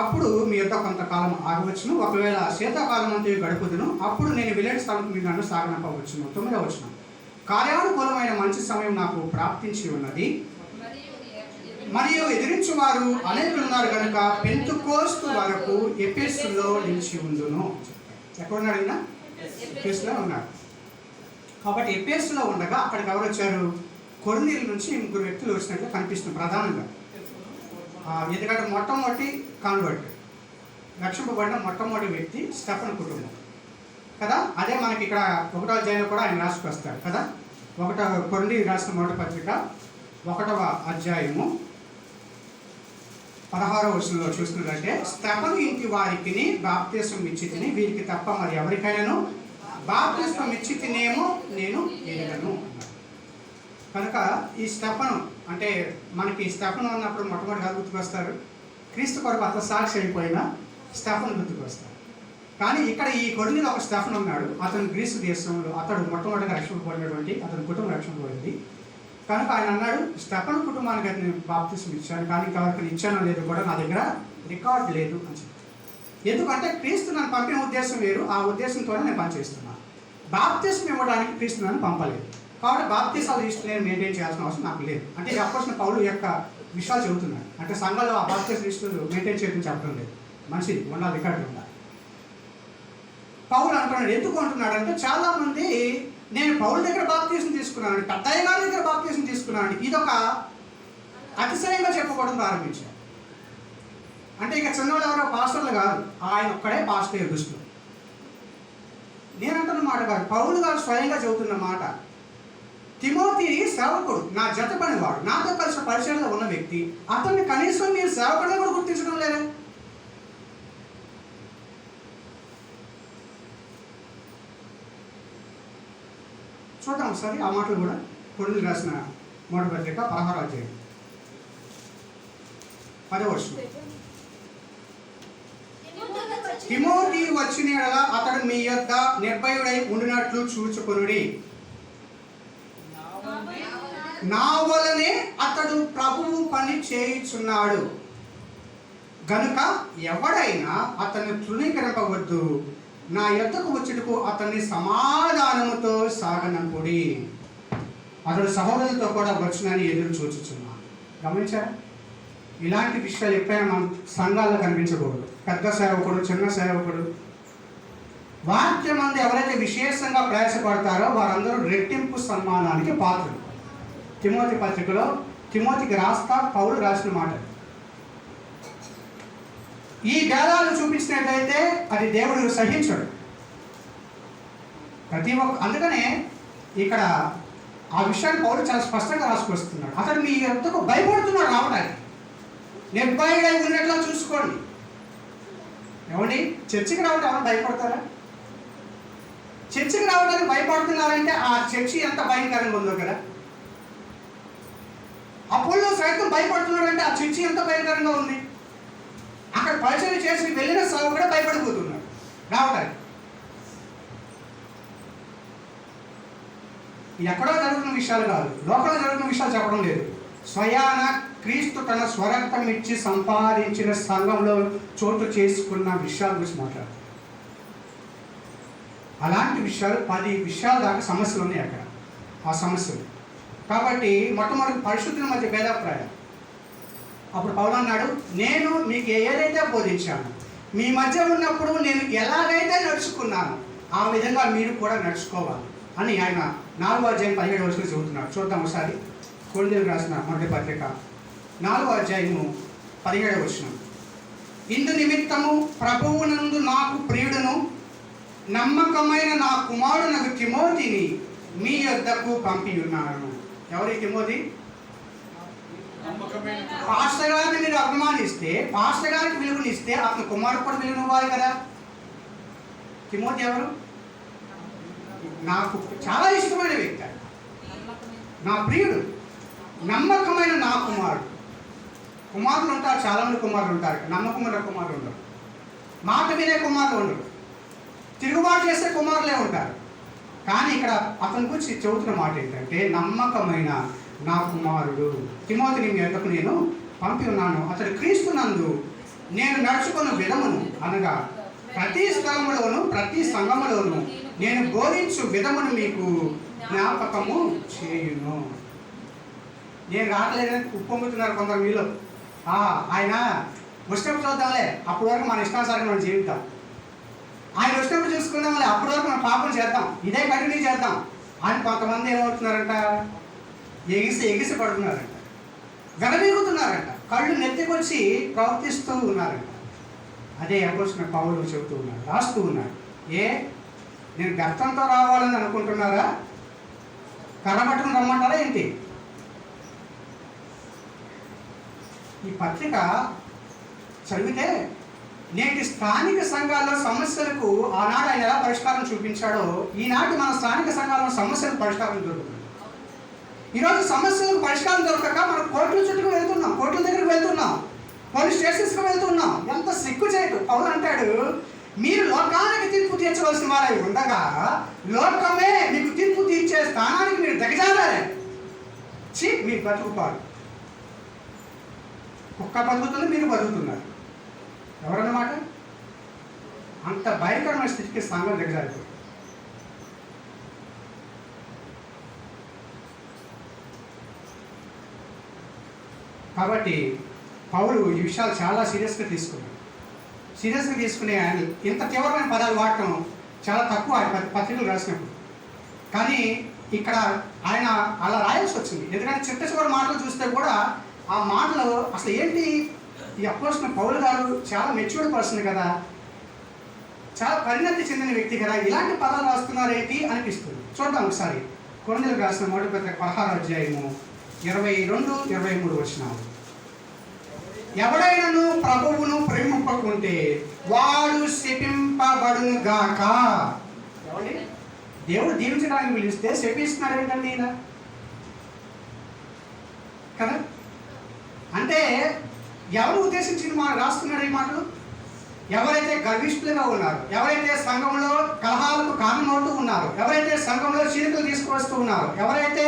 అప్పుడు మీ యొద్ద కొంతకాలం ఆగవచ్చును, ఒకవేళ శీతాకాలం అంతా గడుపుదును, అప్పుడు నేను వెళ్ళే స్థలం మీరు నన్ను సాగనంపవచ్చును. 9వ వచనం. కార్యానుకూలమైన మంచి సమయం నాకు ప్రాప్తించి ఉన్నది, మరియు ఎదిరించువారు అనేకులున్నారు కనుక పెంతుకోస్తు వరకు ఎఫెసులో నిలిచి ఉండును. ఎక్కడున్నాడు ఈయన? ఎఫెసులో ఉన్నాడు. కాబట్టి ఎఫెసులో ఉండగా అక్కడికి ఎవరు వచ్చారు? కొరింథీయుల నుంచి 3 వ్యక్తులు వచ్చినట్లు కనిపిస్తుంది ప్రధానంగా. ఎందుకంటే మొట్టమొదటి కన్వర్ట్, రక్షింపబడిన మొట్టమొదటి వ్యక్తి స్టెఫన్ కుటుంబం కదా. అదే మనకి ఇక్కడ 1వ అధ్యాయంలో కూడా ఆయన రాసుకొస్తాడు కదా. కొరింథీయులకు రాసిన మొదటి పత్రిక 1వ అధ్యాయము 16వ వచనంలో చూస్తున్నట్టే, స్టెఫను ఇంటి వారికి బాప్తిస్మం ఇచ్చి తిని, వీరికి తప్ప మరి ఎవరికైనాను బాప్తిస్మం ఇచ్చి తినేమో నేను ఎరుగను. కనుక ఈ స్టెఫను అంటే మనకి స్టెఫను అన్నప్పుడు మొట్టమొదటిగా గుర్తుకొస్తారు, క్రీస్తు కొరకు అతను సాక్షి అయిపోయిన స్టెఫను గుర్తుకొస్తారు. కానీ ఇక్కడ ఈ కొరింథీలో ఒక స్టెఫన్ ఉన్నాడు. అతను గ్రీసు దేశంలో అతడు మొట్టమొదటిగా రక్షింపబడినటువంటి అతని కుటుంబం రక్షింపబడింది. కనుక ఆయన అన్నాడు, స్టెఫన్ కుటుంబానికి నేను బాప్తిస్మం ఇచ్చాను, కానీ ఇంతవరకు ఇచ్చానో లేదు కూడా నా దగ్గర రికార్డ్ లేదు అని చెప్పి. ఎందుకంటే క్రీస్తు నన్ను పంపిన ఉద్దేశం వేరు, ఆ ఉద్దేశంతోనే నేను పనిచేస్తున్నాను. బాప్తిస్మం ఇవ్వడానికి క్రీస్తు నన్ను పంపలేదు, కాబట్టి బాప్తిసాల లిస్ట్ నేను మెయింటైన్ చేయాల్సిన అవసరం నాకు లేదు. అంటే అపోస్తలుడైన పౌలు యొక్క విషయాలు చెబుతున్నాడు. అంటే సంఘంలో ఆ బాప్తిస్మ లిస్టులు మెయింటైన్ చేయడం చెప్పడం లేదు, మంచిది ఉండాలి, రికార్డు ఉండాలి. పౌలు అంటున్నాడు, ఎందుకు అంటున్నాడు అంటే చాలామంది నేను పౌలు దగ్గర బాప్తిస్మం తీసుకున్నాను, పెద్దయ్య గారి దగ్గర బాప్తిస్మం తీసుకున్నాను, ఇదొక అతిశయంగా చెప్పకూడదు ప్రారంభించారు. అంటే ఇక చిన్నవాళ్ళు ఎవరో పాస్టర్లు కాదు, ఆయన ఒక్కడే పాస్టర్ దృష్టిలో. నేనంటున్న మాట కాదు, పౌలు గారు స్వయంగా చెబుతున్న మాట. తిమోతి సేవకుడు, నా జత పనివాడు, నాతో కలిసి పరిచయంలో ఉన్న వ్యక్తి, అతన్ని కనీసం మీరు సేవకుడిగా కూడా గుర్తించడం లేదా? చూద్దాం ఒకసారి ఆ మాటలు కూడా. కొరింథీయులకు రాసిన మొదటి పత్రిక 16వ అధ్యాయం 10వ వచనం. తిమోతి వచ్చిన యెడల అతడు మీ యొద్ద నిర్భయుడై ఉండినట్లు చూచుకొనుడి. నా వలనే అతడు ప్రభువు పని చేయుచున్నాడు గనుక ఎవడైనా అతన్ని తృణీకరింపవద్దు. నా యొద్దకు వచ్చుటకు అతన్ని సమాధానముతో సాగనంపుడి. అతడు సహోదరులతో కూడా వచ్చునని ఎదురు చూచుచున్నాను. గమనించారా? ఇలాంటి విషయాలు ఎప్పుడైనా మనం సంఘాల్లో కనిపించకూడదు. పెద్ద సేవకుడు, చిన్న సేవకుడు, వాక్యమందు ఎవరైతే విశేషంగా ప్రయాసపడతారో వారందరూ రెట్టింపు సన్మానానికి పాత్రలు. తిమోతి పత్రికలో తిమోతికి రాస్తా పౌలు రాసిన మాట. ఈ భేదాలు చూపించినట్లయితే అది దేవుడు సహించడు. ప్రతి ఒక్క అందుకనే ఇక్కడ ఆ విషయాన్ని పౌలు చాలా స్పష్టంగా రాసుకొస్తున్నాడు. అతడు మీ ఎంతకు భయపడుతున్నాడు రావడానికి. నిర్భయుడై ఉన్నట్లా చూసుకోండి. ఏమండి, చర్చికి రావడం ఎవరు భయపడతారా? చర్చికి రావడానికి భయపడుతున్నారంటే ఆ చర్చి ఎంత భయంకరంగా ఉందో కదా. అపోల్లో సైతం భయపడుతున్నాడంటే ఆ చర్చి ఎంత భయంకరంగా ఉంది. అక్కడ పరిచయం చేసి వెళ్ళిన సాగు కూడా భయపడిపోతున్నాడు రావడానికి. ఎక్కడో జరుగుతున్న విషయాలు కాదు, లోకంలో జరుగుతున్న విషయాలు చెప్పడం లేదు. స్వయాన క్రీస్తు తన స్వరక్తం ఇచ్చి సంపాదించిన సంఘంలో చోటు చేసుకున్న విషయాల గురించి మాట్లాడు. అలాంటి విషయాలు 10 విషయాల దాకా సమస్యలు ఉన్నాయి అక్కడ, ఆ సమస్యలు. కాబట్టి మొట్టమొదటి పరిశుద్ధుల మధ్య భేదాభిప్రాయం. అప్పుడు పౌలు అన్నాడు, నేను మీకు ఏదైతే బోధించాను, మీ మధ్య ఉన్నప్పుడు నేను ఎలాగైతే నడుచుకున్నాను ఆ విధంగా మీరు కూడా నడుచుకోవాలి అని ఆయన 4వ అధ్యాయం 17వ వచనం చెబుతున్నాడు. చూద్దాం ఒకసారి. కొరింథీయులకు రాసిన మొదటి పత్రిక 4వ అధ్యాయము 17వ వచనం. ఇందు నిమిత్తము ప్రభువునందు నాకు ప్రియుడును నమ్మకమైన నా కుమారునకు తిమోతిని మీ యొద్దకు పంపి ఉన్నాను. ఎవరి తిమోతి? పాస్టర్ గారిని మీరు అభిమానిస్తే, పాస్టర్ గారికి విలువనిస్తే అతను కుమారుడు కూడా విలువనివ్వాలి కదా. తిమోతి ఎవరు? నాకు చాలా ఇష్టమైన వ్యక్తి, నా ప్రియుడు, నమ్మకమైన నా కుమారుడు. కుమారులు ఉంటారు, చాలామంది కుమారులు ఉంటారు, నమ్మకమైన కుమారులు ఉండరు, మాట వినే కుమారులు ఉండరు, తిరుగుబాటు చేసే కుమారులే ఉంటారు. కానీ ఇక్కడ అతని గురించి చెబుతున్న మాట ఏంటంటే, నమ్మకమైన నా కుమారుడు తిమోతిని మీ యొద్దకు నేను పంపి ఉన్నాను. అతడు క్రీస్తునందు నేను నడుచుకున్న విధమును, అనగా ప్రతి స్థలములోను ప్రతి సంఘములోను నేను బోధించు విధమును మీకు జ్ఞాపకము చేయును. నేను రావట్లేదని ఉప్పొంగుతున్నారు కొందరు మీలో. ఆయన వచ్చినప్పుడు చూద్దాంలే, అప్పటి వరకు మన ఇష్టానుసారంగా మనం జీవిద్దాం. ఆయన వచ్చినప్పుడు చూసుకుందాంలే, అప్పటి వరకు మనం పాపం చేద్దాం, ఇదే కంటిన్యూ చేద్దాం అని కొంతమంది ఏమవుతున్నారంట, ఎగిసి పడుతున్నారంట, వెనవీగుతున్నారంట, కళ్ళు నెత్తికొచ్చి ప్రవర్తిస్తూ ఉన్నారంట. అదే అపోస్తలుడైన పౌలు చెబుతూ ఉన్నాడు, రాస్తూ ఉన్నాడు. నేను గర్తంతో రావాలని అనుకుంటున్నారా? కర్రబట్టుకుని రమ్మంటారా ఏంటి? ఈ పత్రిక చదివితే నేటి స్థానిక సంఘాల్లో సమస్యలకు ఆనాడు ఆయన ఎలా పరిష్కారం చూపించాడో, ఈనాటి మన స్థానిక సంఘాల్లో సమస్యలకు పరిష్కారం దొరుకుతుంది. ఈరోజు సమస్యలకు పరిష్కారం దొరకక మనం కోర్టుల చుట్టూ వెళ్తున్నాం, కోర్టుల దగ్గరికి వెళ్తున్నాం, పోలీస్ స్టేషన్స్కి వెళ్తున్నాం. ఎంత సిగ్గు చేయదు. పౌలు అంటాడు, మీరు లోకానికి తీర్పు తీర్చవలసిన వారై ఉండగా లోకమే మీకు తీర్పు తీర్చే స్థానానికి మీరు దిగజారారే. మీరు బతుకుతారు, కుక్క బతుకుతుంది, మీరు బతుకుతున్నారు. ఎవరన్నమాట? అంత భయంకరమైన స్థితికి సంఘం దిగజారిపోయింది. కాబట్టి పౌలు ఈ విషయాలు చాలా సీరియస్గా తీసుకున్నాడు. సీరియస్గా తీసుకునే ఆయన ఇంత తీవ్రమైన పదాలు వాడటం చాలా తక్కువ ఆయన పత్రికలు రాసినప్పుడు. కానీ ఇక్కడ ఆయన అలా రాయాల్సి వచ్చింది. ఎందుకంటే చిట్ట చివరి మాటలు చూస్తే కూడా ఆ మాటలు అసలు ఏంటి, ఈ అపోస్తలుడైన పౌలు గారు చాలా మెచ్యూర్డ్ పర్సన్ కదా, చాలా పరిణతి చెందిన వ్యక్తి కదా, ఇలాంటి పదాలు రాస్తున్నారేంటి అనిపిస్తుంది. చూద్దాం ఒకసారి. కొరింథీయులకు రాసిన మొదటి పత్రిక 16వ అధ్యాయము 22-23 వచనాలు. ఎవడైనను ప్రభువును ప్రేమింపకుంటే వాడు శపింపబడును గాక. ఏమండి, దేవుడు దీవించడానికి పిలిస్తే శపిస్తున్నారు ఏంటండి ఈయన కదా? అంటే ఎవరు ఉద్దేశించి రాస్తున్నాడు ఈ మాటలు? ఎవరైతే గర్విష్ఠులుగా ఉన్నారు, ఎవరైతే సంఘంలో కలహాలకు కారణమవుతూ ఉన్నారు, ఎవరైతే సంఘంలో చీలికలు తీసుకువస్తూ ఉన్నారు, ఎవరైతే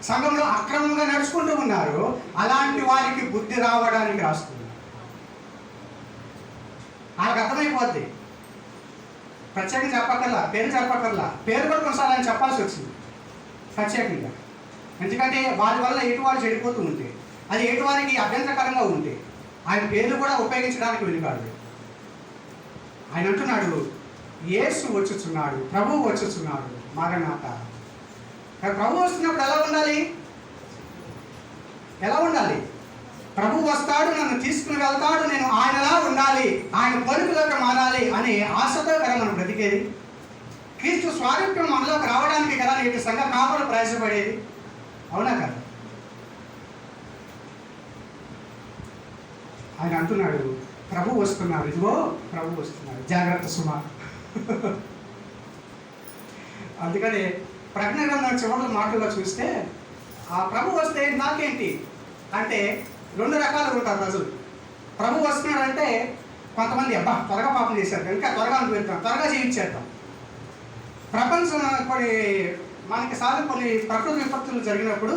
సంఘంలో అక్రమంగా నడుచుకుంటూ ఉన్నారో అలాంటి వారికి బుద్ధి రావడానికి రాస్తుంది. వాళ్ళకి అర్థమైపోద్ది. ప్రత్యేకంగా చెప్పక్కర్లా, పేరు చెప్పక్కర్లా, పేరు కూడా కొన్నిసార్లు ఆయన చెప్పాల్సి వచ్చింది ప్రత్యేకంగా. ఎందుకంటే వారి వల్ల ఎటువారు చెడిపోతూ ఉంటే, అది ఎటువారికి అభ్యంతరకరంగా ఉంటే ఆయన పేర్లు కూడా ఉపయోగించడానికి వెనుకాడు. ఆయన అంటున్నాడు, యేసు వచ్చుచున్నాడు, ప్రభువు వచ్చుచున్నాడు, మారనాథ. ప్రభు వస్తున్నప్పుడు ఎలా ఉండాలి? ఎలా ఉండాలి? ప్రభు వస్తాడు, నన్ను తీసుకుని వెళ్తాడు, నేను ఆయనలా ఉండాలి, ఆయన పలుకులోకి మారాలి అనే ఆశతో కదా మనం బ్రతికేది. క్రీస్తు స్వారూప్యం మనలోకి రావడానికి కదా నేటి సంఘ కాపులు ప్రయాసపడేది. అవునా కదా? ఆయన అంటున్నాడు, ప్రభు వస్తున్నాడు, ఇదిగో ప్రభు వస్తున్నాడు, జాగ్రత్త సుమా. అందుకని ప్రకటన గ్రంథం చివరి మాటల్లో చూస్తే ఆ ప్రభు వస్తే నాకేంటి అంటే 2 రకాలుగా ఉంటారు ప్రజలు. ప్రభు వస్తున్నాడంటే కొంతమంది అబ్బా త్వరగా పాపం చేశారు, ఇంకా త్వరగా అనుకుంటాం, త్వరగా జీవించేద్దాం. ప్రపంచం మనకి సాధారణ కొన్ని ప్రకృతి విపత్తులు జరిగినప్పుడు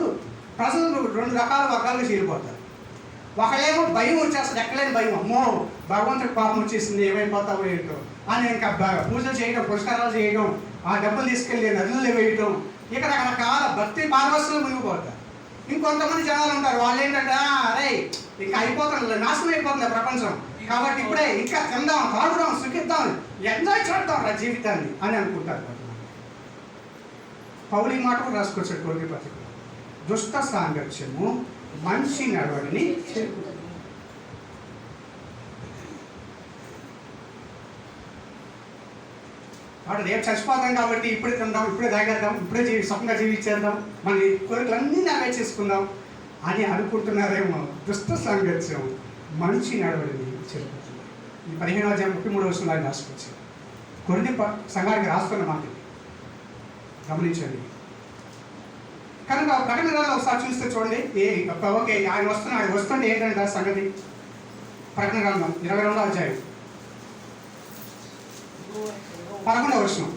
ప్రజలు 2 రకాల వర్గాలుగా చీలిపోతారు. ఒకళ్ళేమో భయం వచ్చేస్తుంది, ఎక్కలేని భయం, అమ్మో భగవంతుడికి పాపం వచ్చేసింది, ఏమైపోతావో ఏంటో అని ఇంకా పూజలు చేయడం, పురస్కారాలు చేయడం, ఆ డబ్బులు తీసుకెళ్ళి నదులు వేయడం, ఇక రకరకాల భక్తి పారవస్సులు మునిగిపోతారు. ఇంకొంతమంది జనాలు ఉంటారు, వాళ్ళు ఏంటంటే అరే ఇంకా అయిపోతుంది, నాశనం అయిపోతుంది ప్రపంచం, కాబట్టి ఇప్పుడే ఇంకా తిందాం, తాగుదాం, సుఖిద్దాం, ఎంజాయ్ చేద్దాం రా జీవితాన్ని అని అనుకుంటారు. పౌలు ఈ మాట కూడా రాసుకొచ్చాడు కొరింథీ పత్రికలో, దుష్ట సాంగత్యము మంచి నడవడిని చేకూరుతుంది. వాడు రేపు చచ్చిపోతాం కాబట్టి ఇప్పుడే తిందాం, ఇప్పుడే తాగేద్దాం, ఇప్పుడే సుఖంగా జీవించేద్దాం, మన కోరికలన్నీ నెరవేర్చేసుకుందాం అని అనుకుంటున్నారేమో. దుష్ట సాంగత్యం మంచి నడవడిని చేకూరుతుంది. ఈ 15వ అధ్యాయం 33వ వచనంలో రాసుకొచ్చారు. కొరింథీ సంఘానికి రాస్తున్న మాట గమనించండి. కనుక ప్రకటన గ్రంథంలో ఒకసారి చూస్తే చూడండి, ఓకే ఆయన వస్తున్నాడు, వస్తుంటే ఏంటంటే సంగతి. ప్రకటన గ్రంథం 22వ అధ్యాయం 11వ వచనం.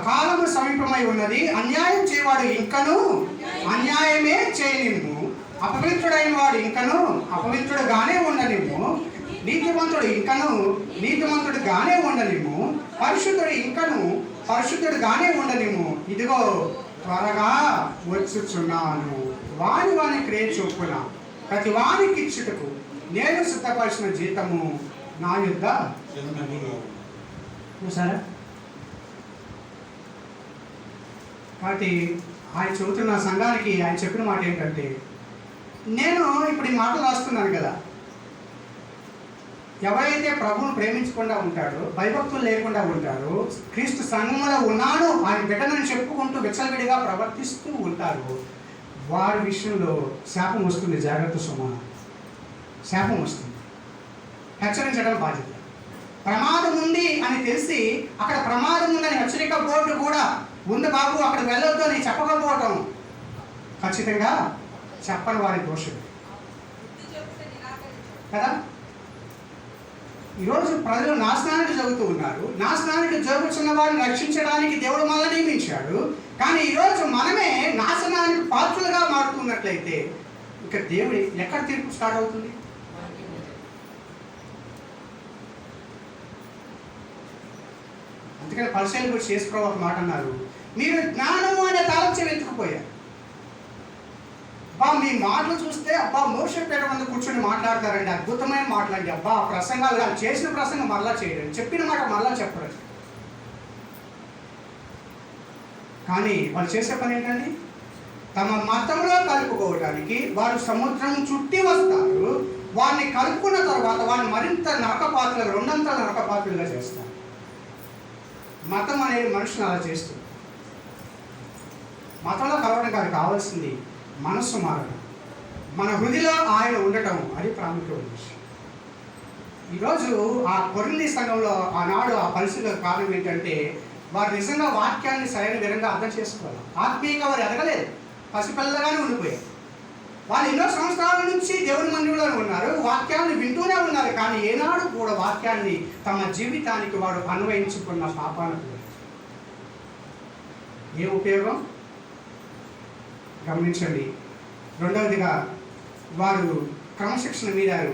కాలము సమీపమై ఉన్నది, అన్యాయం చేయవాడు ఇంకను అన్యాయమే చేయనిమ్ము, అపవిత్రుడైన వాడు ఇంకను అపవిత్రుడుగానే ఉండనిమ్ము, నీతిమంతుడు ఇంకను నీతిమంతుడుగానే ఉండనిమ్ము, పరిశుద్ధుడు ఇంకను పరిశుద్ధుడుగానే ఉండనిమ్ము. ఇదిగో త్వరగా వచ్చుచున్నాను, వాని క్రియ చొప్పున ప్రతి వానికి ఇచ్చుటకు నేను సిద్ధపరిచిన జీతము నా యుద్ధ చూసారా. కాబట్టి ఆయన చెబుతున్న సంఘానికి ఆయన చెప్పిన మాట ఏంటంటే, నేను ఇప్పుడు ఈ మాటలు రాస్తున్నాను కదా, ఎవరైతే ప్రభువును ప్రేమించకుండా ఉంటాడో, భయభక్తులు లేకుండా ఉంటారో, క్రీస్తు సంఘంలో ఉన్నాడు ఆయన బిడ్డనని చెప్పుకుంటూ విచ్చలవిడిగా ప్రవర్తిస్తూ ఉంటారు, వారి విషయంలో శాపం వస్తుంది. జాగ్రత్త సుమా, శాపం వస్తుంది. హెచ్చరించడం బాధ్యత. ప్రమాదం ఉంది అని తెలిసి అక్కడ ప్రమాదం ఉందని హెచ్చరిక బోర్డు కూడా ఉంది, బాబు అక్కడికి వెళ్ళొద్దు అని చెప్పకపోవటం ఖచ్చితంగా చెప్పని వారి దోషం కదా. ఈరోజు ప్రజలు నాశనానికి జరుగుతూ ఉన్నారు. నాశనానికి జరుగుతున్న వారిని రక్షించడానికి దేవుడు మనల్ని నియమించాడు. కానీ ఈరోజు మనమే నాశనానికి పాత్రలుగా మారుతున్నట్లయితే ఇక దేవుడి ఎక్కడ తీర్పు స్టార్ట్ అవుతుంది? అందుకని పరిశీలన గురించి చేసుకోవడం ఒక మాట అన్నారు, మీరు జ్ఞానము అనే తాళం వెతుకుపోయారు. అబ్బా మీ మాటలు చూస్తే అబ్బా మోషపేట మంది కూర్చొని మాట్లాడతారండి, అద్భుతమైన మాటలండి, అబ్బా ప్రసంగాలు కాదు, చేసిన ప్రసంగం మరలా చేయడం, చెప్పిన మాట మరలా చెప్పడం. కానీ వాళ్ళు చేసే పని ఏంటండి? తమ మతంలో కలుపుకోవడానికి వారు సముద్రం చుట్టి వస్తారు. వారిని కలుపుకున్న తర్వాత వారిని మరింత నరకపాత్రలుగా, రెండంతల నరకపాత్రలుగా చేస్తారు. మతం అనేది మనుషులు అలా చేస్తుంది. మతంలో కలవడం కాదు, కావాల్సింది మనస్సు మారడం, మన హృదయలో ఆయన ఉండటం, అది ప్రాముఖ్యమైన విషయం. ఈరోజు ఆ కొరింథీ సంఘంలో ఆనాడు ఆ పరిస్థితులకు కారణం ఏంటంటే వారు నిజంగా వాక్యాన్ని సరైన విధంగా అర్థం చేసుకోవాలి. ఆత్మీయంగా వారు ఎదగలేదు, పసిపిల్లగానే ఉండిపోయారు. వాళ్ళు ఎన్నో సంవత్సరాల నుంచి దేవుని మందిరంలో ఉన్నారు, వాక్యాన్ని వింటూనే ఉన్నారు, కానీ ఏనాడు కూడా వాక్యాన్ని తమ జీవితానికి వారు అన్వయించుకున్న పాపానికి ఏ ఉపయోగం? గమనించండి. రెండవదిగా వారు క్రమశిక్షణ మీరారు.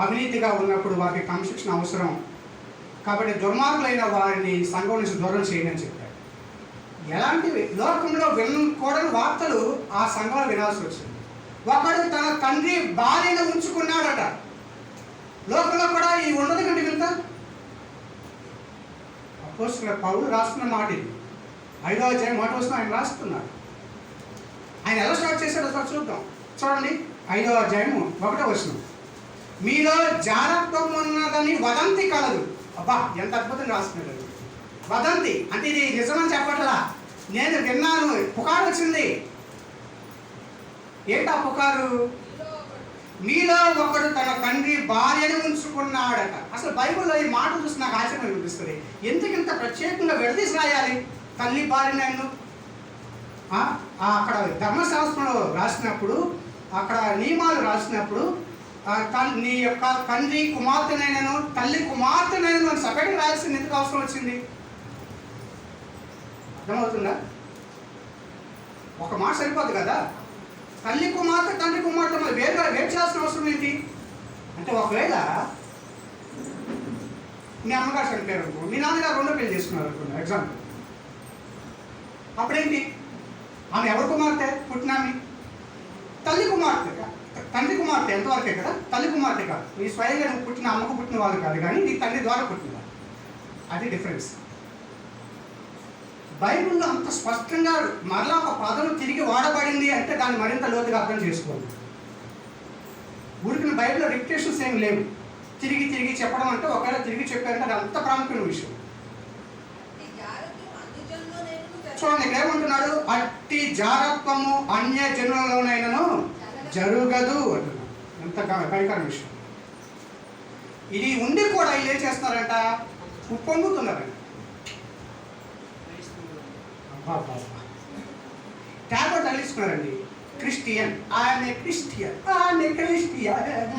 అవినీతిగా ఉన్నప్పుడు వారికి క్రమశిక్షణ అవసరం కాబట్టి దుర్మార్గులైన వారిని సంఘం నుంచి దూరం చేయని చెప్పారు. ఎలాంటివి లోకంలో వినకూడని వార్తలు ఆ సంఘంలో వినాల్సి వచ్చింది. ఒకడు తన తండ్రి భార్యను ఉంచుకున్నాడట. లోకంలో కూడా ఈ ఉండదు కంటే వింత. అపోస్తలుడైన పౌలు రాస్తున్న మాట ఇది. 5వ అధ్యాయం 1వ వచనం ఆయన రాస్తున్నాడు. ఆయన ఎలా స్టార్ట్ చేశాడో ఒకసారి చూద్దాం. చూడండి, 5వ అధ్యాయం 1వ వచనం. మీలో జారత్వం ఉన్నదని వదంతి కలదు. అబ్బా ఎంత అద్భుతంగా రాస్తున్నాడు. వదంతి అంటే ఇది నిజమని చెప్పట్లా, నేను విన్నాను, పుకారు వచ్చింది. ఏంటా పుకారు? మీలో ఒకడు తన తండ్రి భార్యను ఉంచుకున్నాడట. అసలు బైబిల్లో ఈ మాట చూసి నాకు ఆశ్చర్యం అనిపిస్తుంది. ఎందుకు ఇంత ప్రత్యేకంగా విడదీసి రాయాలి తల్లి భార్యను? అక్కడ ధర్మశాస్త్రంలో రాసినప్పుడు, అక్కడ నియమాలు రాసినప్పుడు నీ యొక్క తండ్రి కుమార్తెనైనను తల్లి కుమార్తెనైనను అని సపరేట్గా రాయాల్సింది ఎందుకు అవసరం వచ్చింది? అర్థమవుతుందా? ఒక మాట సరిపోదు కదా. తల్లి కుమార్తె తండ్రి కుమార్తె మరి వేరు చేయాల్సిన అవసరం ఏంటి అంటే, ఒకవేళ మీ అమ్మగారు చనిపోయారు అనుకో, మీ నాన్నగారు రెండో పెళ్లి చేసుకున్నారు అనుకోండి ఎగ్జాంపుల్, అప్పుడేంటి? ఆమె ఎవరి కుమార్తె? పుట్టినామి తల్లి కుమార్తె. తండ్రి కుమార్తె ఎంతవరకే కదా, తల్లి కుమార్తె కాదు. నీ స్వయంగా నువ్వు పుట్టిన అమ్మకు పుట్టిన వాళ్ళు కాదు, కానీ నీ తండ్రి ద్వారా పుట్టిన వాళ్ళు. అది డిఫరెన్స్. బైబిల్లో అంత స్పష్టంగా మరలా ఒక పదం తిరిగి వాడబడింది అంటే దాన్ని మరింత లోతుగా అర్థం చేసుకోవాలి. ఊరికి బైబిల్లో రిపిటేషన్స్ ఏమి లేవు. తిరిగి తిరిగి చెప్పడం అంటే ఒకవేళ తిరిగి చెప్పారంటే అది అంత ప్రాముఖ్యమైన విషయం. చూడండి, ఇక్కడ ఏమంటున్నాడు? అట్టి జారత్వము అన్య జనులలోనైనను జరుగదు అంటున్నాడు. ఎంత భయంకర విషయం ఇది. ఉండి కూడా వీళ్ళు ఏం చేస్తున్నారంట? ఉప్పొంగుతున్నారంట. ట్యాబ్లెట్ తగిలిస్తున్నారండి. క్రిస్టియన్, ఆయన క్రిస్టియన్, ఆయన క్రిస్టియన్.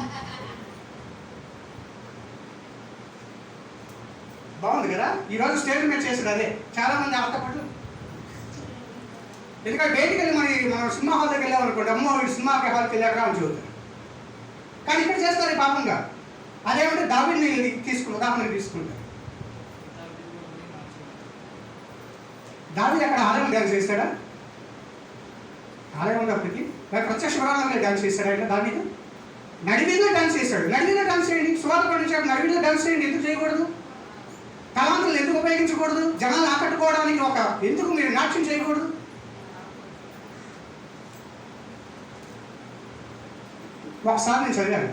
బాగుంది కదా. ఈరోజు స్టేజ్ మీద చేసాడు అదే చాలా మంది ఆటపట్లు. ఎందుకంటే బయటికి వెళ్ళి మనం సినిమా హాల్ దగ్గర వెళ్ళామనుకోండి, అమ్మో వీడు సినిమా హాల్కి వెళ్ళారా అని చూద్దాం. కానీ ఇక్కడ చేస్తారు పాపంగా. అదేమంటే దావీదుని తీసుకుని ఉదాహరణకు తీసుకుంటారు. దావీదు అక్కడ ఆలయం డ్యాన్స్ చేశాడా? ఆలయం ఉన్నప్పటికీ ప్రత్యక్ష వరాలంలో డ్యాన్స్ చేశాడు. ఆయన దావీదు నడివీలో డ్యాన్స్ చేశాడు. నడివీలో డ్యాన్స్ చేయండి, సువార్త పండించాడు, నడివీలో డ్యాన్స్ చేయండి. ఎందుకు చేయకూడదు? తలాంతులు ఎందుకు ఉపయోగించకూడదు? జనాలు ఆకట్టుకోవడానికి ఎందుకు మీరు నాట్యం చేయకూడదు? ఒకసారి నేను చదివాను,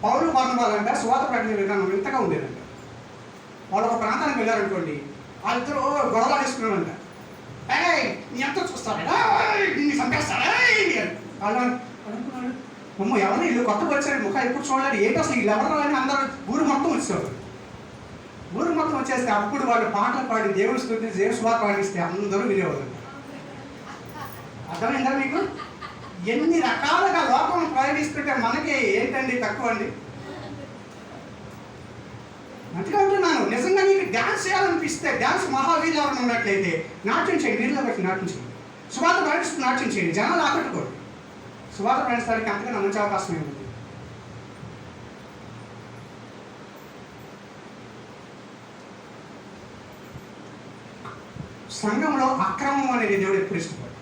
పౌలు బర్నబాలంట సువార్త ప్రకటన విధానం ఇంతగా ఉండేదంట. వాళ్ళు ఒక ప్రాంతానికి వెళ్ళారనుకోండి, వాళ్ళిద్దరూ గొడవ తీసుకున్నారంట. ఎంత చూస్తారా, నిన్ను చంపేస్తారా అలా అనుకున్నాడు. అమ్మ ఎవరు వీళ్ళు కొత్తగా వచ్చారు, ముఖం ఎప్పుడు చూడలేదు, ఏంటి అసలు వీళ్ళు ఎవరు అని అందరూ ఊరు మొత్తం వచ్చేవారు. ఊరు మొత్తం వచ్చేస్తే అప్పుడు వాళ్ళు పాటలు పాడి దేవుని స్తుతించి దేవుని సువార్త పాడిస్తే అందరూ వినేవాళ్ళు. అర్థమైందా మీకు? ఎన్ని రకాలుగా లోకం ప్రయోగిస్తుంటే మనకి ఏంటండి తక్కువ అండి? అందుకే అంటున్నాను, నిజంగా నీకు డ్యాన్స్ చేయాలనిపిస్తే డ్యాన్స్ మహావీరులు ఎవరైనా ఉన్నట్లయితే నాట్యం చేయండి, వీరిలో బట్టి నాట్యం చేయండి, సువార్త ప్రకటిస్తూ నాట్యం చేయండి, జనాలు ఆకట్టుకోండి. సువార్త ప్రకటించడానికి అంతగా మంచి అవకాశం ఏముంది? సంఘంలో అక్రమం అనేది దేవుడు ఎప్పుడు ఇష్టపడు,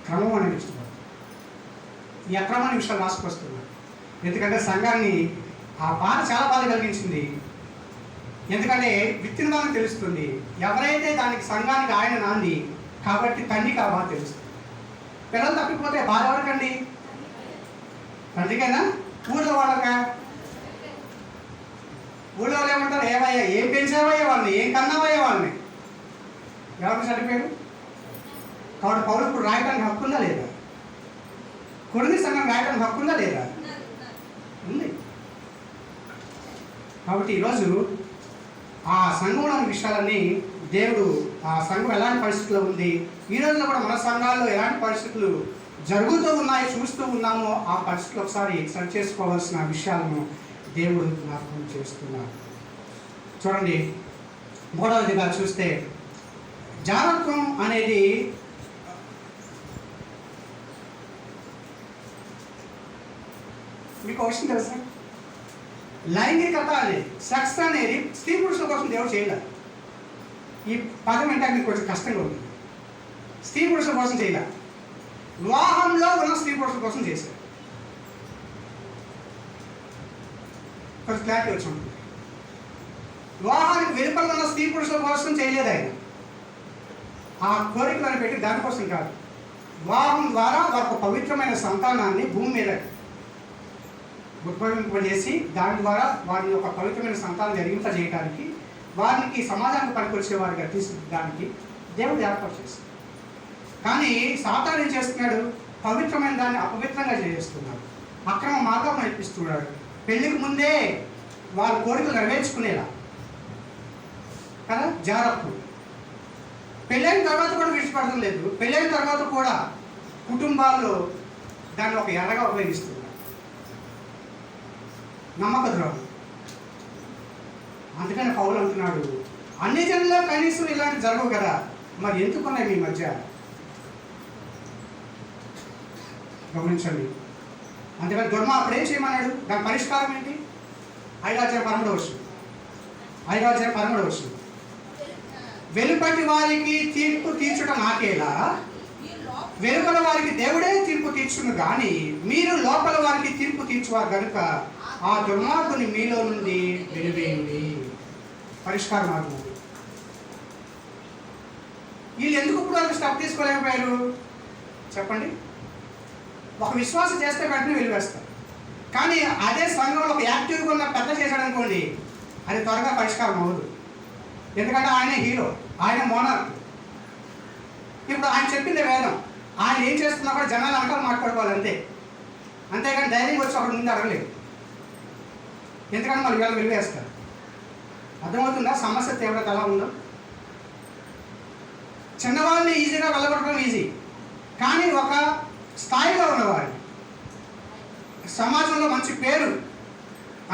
క్రమం అనేది ఇష్టపడు. ఈ అక్రమాన్ని విషయాలు రాసుకొస్తున్నాడు. ఎందుకంటే సంఘాన్ని ఆ బాధ చాలా బాధ కలిగించింది. ఎందుకంటే విత్తిన వాళ్ళకి తెలుస్తుంది, ఎవరైతే దానికి సంఘానికి ఆయన నాంది కాబట్టి తండ్రికి ఆ బాధ తెలుస్తుంది. పిల్లలు తప్పిపోతే బాధ ఎవరికండి? తండ్రికైనా ఊళ్ళో వాళ్ళకా? ఊళ్ళో వాళ్ళు ఏమంటారు, ఏమయ్యా ఏం పెంచావయ్యా వాళ్ళని, ఏం కన్నావయ్యా వాళ్ళని, ఎవరికి చనిపోయాడు. కాబట్టి పౌరులు ఇప్పుడు రాయడానికి హక్కు ఉందా లేదా? కొడుకు సంఘం రాయడానికి హక్కు ఉందా లేదా? ఉంది. కాబట్టి ఈరోజు ఆ సంఘంలోని విషయాలన్నీ దేవుడు, ఆ సంఘం ఎలాంటి పరిస్థితుల్లో ఉంది, ఈ రోజులో కూడా మన సంఘాల్లో ఎలాంటి పరిస్థితులు జరుగుతూ ఉన్నాయి చూస్తూ ఉన్నామో ఆ పరిస్థితులు ఒకసారి సరి చేసుకోవాల్సిన విషయాలను దేవుడు జ్ఞాపకం చేస్తున్నారు. చూడండి, మూడవదిగా చూస్తే జారత్వం అనేది మీకు ఒక విషయం తెలుసా? లైంగికత అనేది, సెక్స్ అనేది స్త్రీ పురుషుల కోసం దేవుడు చేయలేదు. ఈ పదం అంటే మీకు కొంచెం కష్టంగా ఉంది. స్త్రీ పురుషుల కోసం చేయలేదు, వివాహంలో ఉన్న స్త్రీ పురుషుల కోసం చేశారు. కొంచెం క్లారిటీ వచ్చి ఉంటుంది. వివాహానికి వెలుపల ఉన్న స్త్రీ పురుషుల కోసం చేయలేదు ఆయన. ఆ కోరికలను పెట్టి దానికోసం కాదు, వివాహం ద్వారా వారికి పవిత్రమైన సంతానాన్ని భూమి మీద ఉద్భవింపజేసి దాని ద్వారా వారిని ఒక పవిత్రమైన సంతానం జరిగింపజేయడానికి, వారికి సమాజానికి పనికొచ్చే వారిగా తీసుకోవడానికి దేవుడు ఏర్పాటు చేస్తాడు. కానీ సాతాను ఏం చేస్తున్నాడు? పవిత్రమైన దాన్ని అపవిత్రంగా చేస్తున్నాడు, అక్రమ మార్గం నడిపిస్తున్నాడు. పెళ్లికి ముందే వాళ్ళ కోరికలు నెరవేర్చుకునేలా కదా జాగ్రత్త. పెళ్ళైన తర్వాత కూడా విడిచిపెడతం లేదు, పెళ్ళైన తర్వాత కూడా కుటుంబాల్లో దాన్ని ఒక ఎర్రగా ఉపయోగిస్తున్నారు. నమ్మక ద్రోహం. అందుకని పౌలు అంటున్నాడు, అన్ని జనుల్లో కనీసం ఇలాంటి జరగవు కదా, మరి ఎందుకున్నాయి మీ మధ్య? గమనించండి. అందుకని దుర్మార్గుడు ఏం చేయమన్నాడు? దాని పరిష్కారం ఏంటి? 5:13 వెలుపటి వారికి తీర్పు తీర్చుట నాకేలా, వెలుపల వారికి దేవుడే తీర్పు తీర్చును కానీ మీరు లోపల వారికి తీర్పు తీర్చువారు కనుక ఆ దుర్మార్గుని మీలో నుండి వెలివేయండి. పరిష్కార మార్గం. వీళ్ళు ఎందుకు ఇప్పుడు వరకు స్టెప్ తీసుకోలేకపోయారు చెప్పండి? ఒక విశ్వాసం చేస్తే వెంటనే వెలివేస్తారు. కానీ అదే సంఘంలో ఒక యాక్టివ్గా ఉన్న పెద్ద చేశాడు అనుకోండి, అది త్వరగా పరిష్కారం అవ్వదు. ఎందుకంటే ఆయన హీరో, ఆయన మోనార్క్. ఇప్పుడు ఆయన చెప్పింది వేదం, ఆయన ఏం చేస్తున్నా కూడా జనాలు అంటారు మాట్లాడుకోవాలి అంతే. అంతేగాని ధైర్యం వచ్చి అక్కడ ముందు అడగలేదు. ఎందుకంటే మళ్ళీ వీళ్ళు వెలివేస్తారు. అర్థమవుతుందా సమస్య తీవ్రత ఎలా ఉందో? చిన్నవాళ్ళని ఈజీగా వెళ్ళగొట్టడం ఈజీ, కానీ ఒక స్థాయిలో ఉన్నవారు, సమాజంలో మంచి పేరు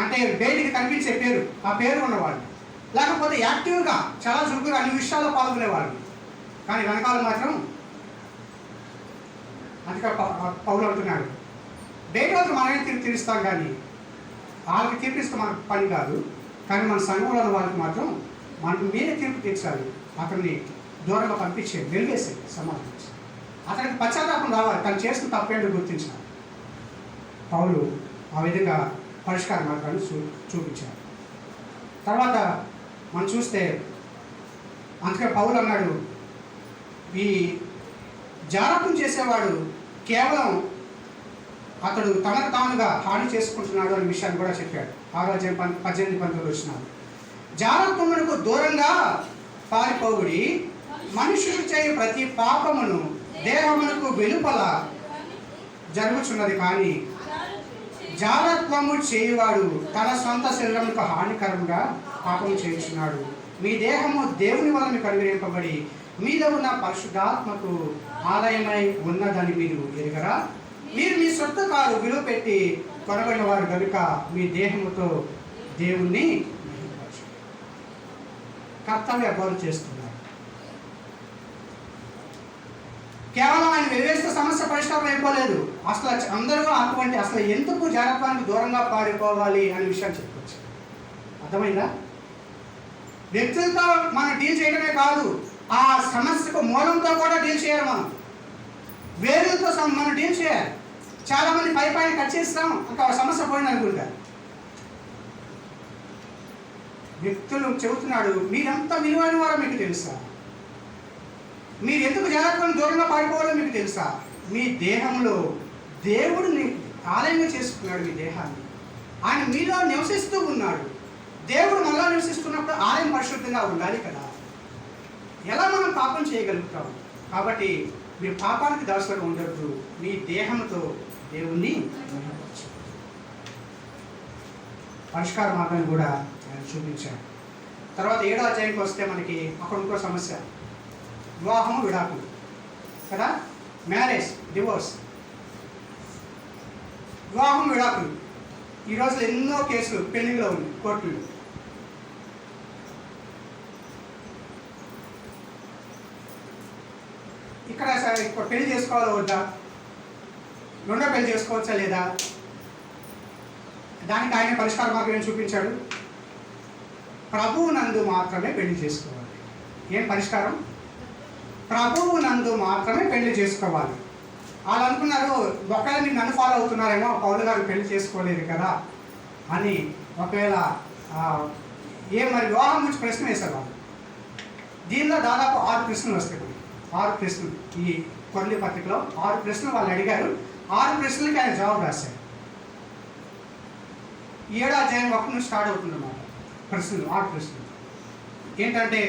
అంటే బయటికి కనిపించే పేరు, ఆ పేరు ఉన్నవాళ్ళు, లేకపోతే యాక్టివ్గా చాలా చురుకుగా అన్ని విషయాల్లో పాల్గొనేవాళ్ళు, కానీ వెనకాల మాత్రం అందుకే పౌలు అంటున్నాడు, బయట వాళ్ళకి మనమే తీరుస్తాం కానీ వాళ్ళకి తీర్పిస్తే మనకు పని కాదు, కానీ మన సంఘంలో వాళ్ళకి మాత్రం మనకు మీరే తీర్పు తీర్చాలి. అతన్ని దూరంగా పంపించే వెలిగేసే సమాజం, అతనికి పశ్చాత్తాపం రావాలి, తను చేసిన తప్పేంటో గుర్తించాలి. పౌలు ఆ విధంగా పరిష్కార మార్గాన్ని చూపించారు. తర్వాత మనం చూస్తే అందుకే పౌలు అన్నాడు, ఈ జాగ్రత్తం చేసేవాడు కేవలం అతడు తనకు తానుగా హాని చేసుకుంటున్నాడు అనే విషయాన్ని కూడా చెప్పాడు. 6:18-19 జాగ్రత్తమునకు దూరంగా పారిపోవుడి, మనుషులు చేయ ప్రతి పాపమును దేహమునకు వెలుపల జరుగుచున్నది, కానీ జాగ్రత్తము చేయువాడు తన సొంత శరీరముకు హానికరంగా పాపము చేయుచున్నాడు. మీ దేహము దేవుని వల్ల మీకు అనుగ్రహింపబడి మీలో ఉన్న పరిశుద్ధాత్మకు ఆలయమై ఉన్నదని మీరు ఎరుగరా? మీరు మీ సొంత కారు విలువ పెట్టి కొనబడిన వారు కనుక మీ దేహముతో దేవుణ్ణి కర్తవ్య బోధ చేస్తున్నారు. కేవలం ఆయన వెలివేస్తే సమస్య పరిష్కారం అయిపోలేదు. అసలు అందరూ అటువంటి అసలు ఎందుకు జాగ్రత్తకి దూరంగా పారిపోవాలి అనే విషయాన్ని చెప్పవచ్చు. అర్థమైందా? వ్యక్తులతో మనం డీల్ చేయడమే కాదు, ఆ సమస్యకు మూలంతో కూడా డీల్ చేయాలి. మనం వేరులతో మనం డీల్ చేయాలి. చాలామంది పైన కట్ చేస్తాం, ఒక సమస్య పోయింది అనుకుంటారు. వ్యక్తులు చెబుతున్నాడు, మీరంతా విలువైన వారో మీకు తెలుసా? మీరు ఎందుకు జాగ్రత్తగా దూరంగా పారిపోవాలో మీకు తెలుసా? మీ దేహంలో దేవుడిని ఆలయంగా చేసుకున్నాడు. మీ దేహాన్ని ఆయన మీలో నివసిస్తూ ఉన్నాడు. దేవుడు మనలో నివసిస్తున్నప్పుడు ఆలయం పరిశుద్ధంగా ఉండాలి కదా. ఎలా మనం పాపం చేయగలుగుతాం? కాబట్టి మీరు పాపానికి దాసులుగా ఉండద్దు. మీ దేహంతో దేవుణ్ణి పరిష్కార మార్గాన్ని కూడా ఆయన చూపించాడు. తర్వాత 7వ అధ్యాయంకి వస్తే మనకి అక్కడ ఇంకో సమస్య, వివాహము విడాకులు కదా, మ్యారేజ్, డివోర్స్. వివాహం విడాకులు ఈ రోజులో ఎన్నో కేసులు పెండింగ్లో ఉంది కోర్టులు. ఇక్కడ పెళ్లి చేసుకోవాలా వద్దా, రెండో పెళ్లి చేసుకోవచ్చా లేదా, దానికి ఆయన పరిష్కార మార్గం చూపించాడు. ప్రభువు నందు మాత్రమే పెళ్లి చేసుకోవాలి. ఏం పరిష్కారం? ప్రభువు నందు మాత్రమే పెళ్లి చేసుకోవాలి. వాళ్ళు అనుకున్నారు, ఒకవేళ మీరు నన్ను ఫాలో అవుతున్నారేమో, పౌలు గారు పెళ్లి చేసుకోలేదు కదా అని ఒకవేళ మరి వివాహం గురించి ప్రశ్న వేశారు వాళ్ళు. దీనిలో దాదాపు 6 ప్రశ్నలు వస్తాయి. 6 ప్రశ్నలు ఈ కొర్లి పత్రికలో 6 ప్రశ్నలు వాళ్ళు అడిగారు. 6 ప్రశ్నలకి ఆయన జవాబు రాశారు. 7వ అధ్యాయం 1 నుంచి స్టార్ట్ అవుతుందన్నమాట ప్రశ్నలు. 6 ప్రశ్నలు ఏంటంటే,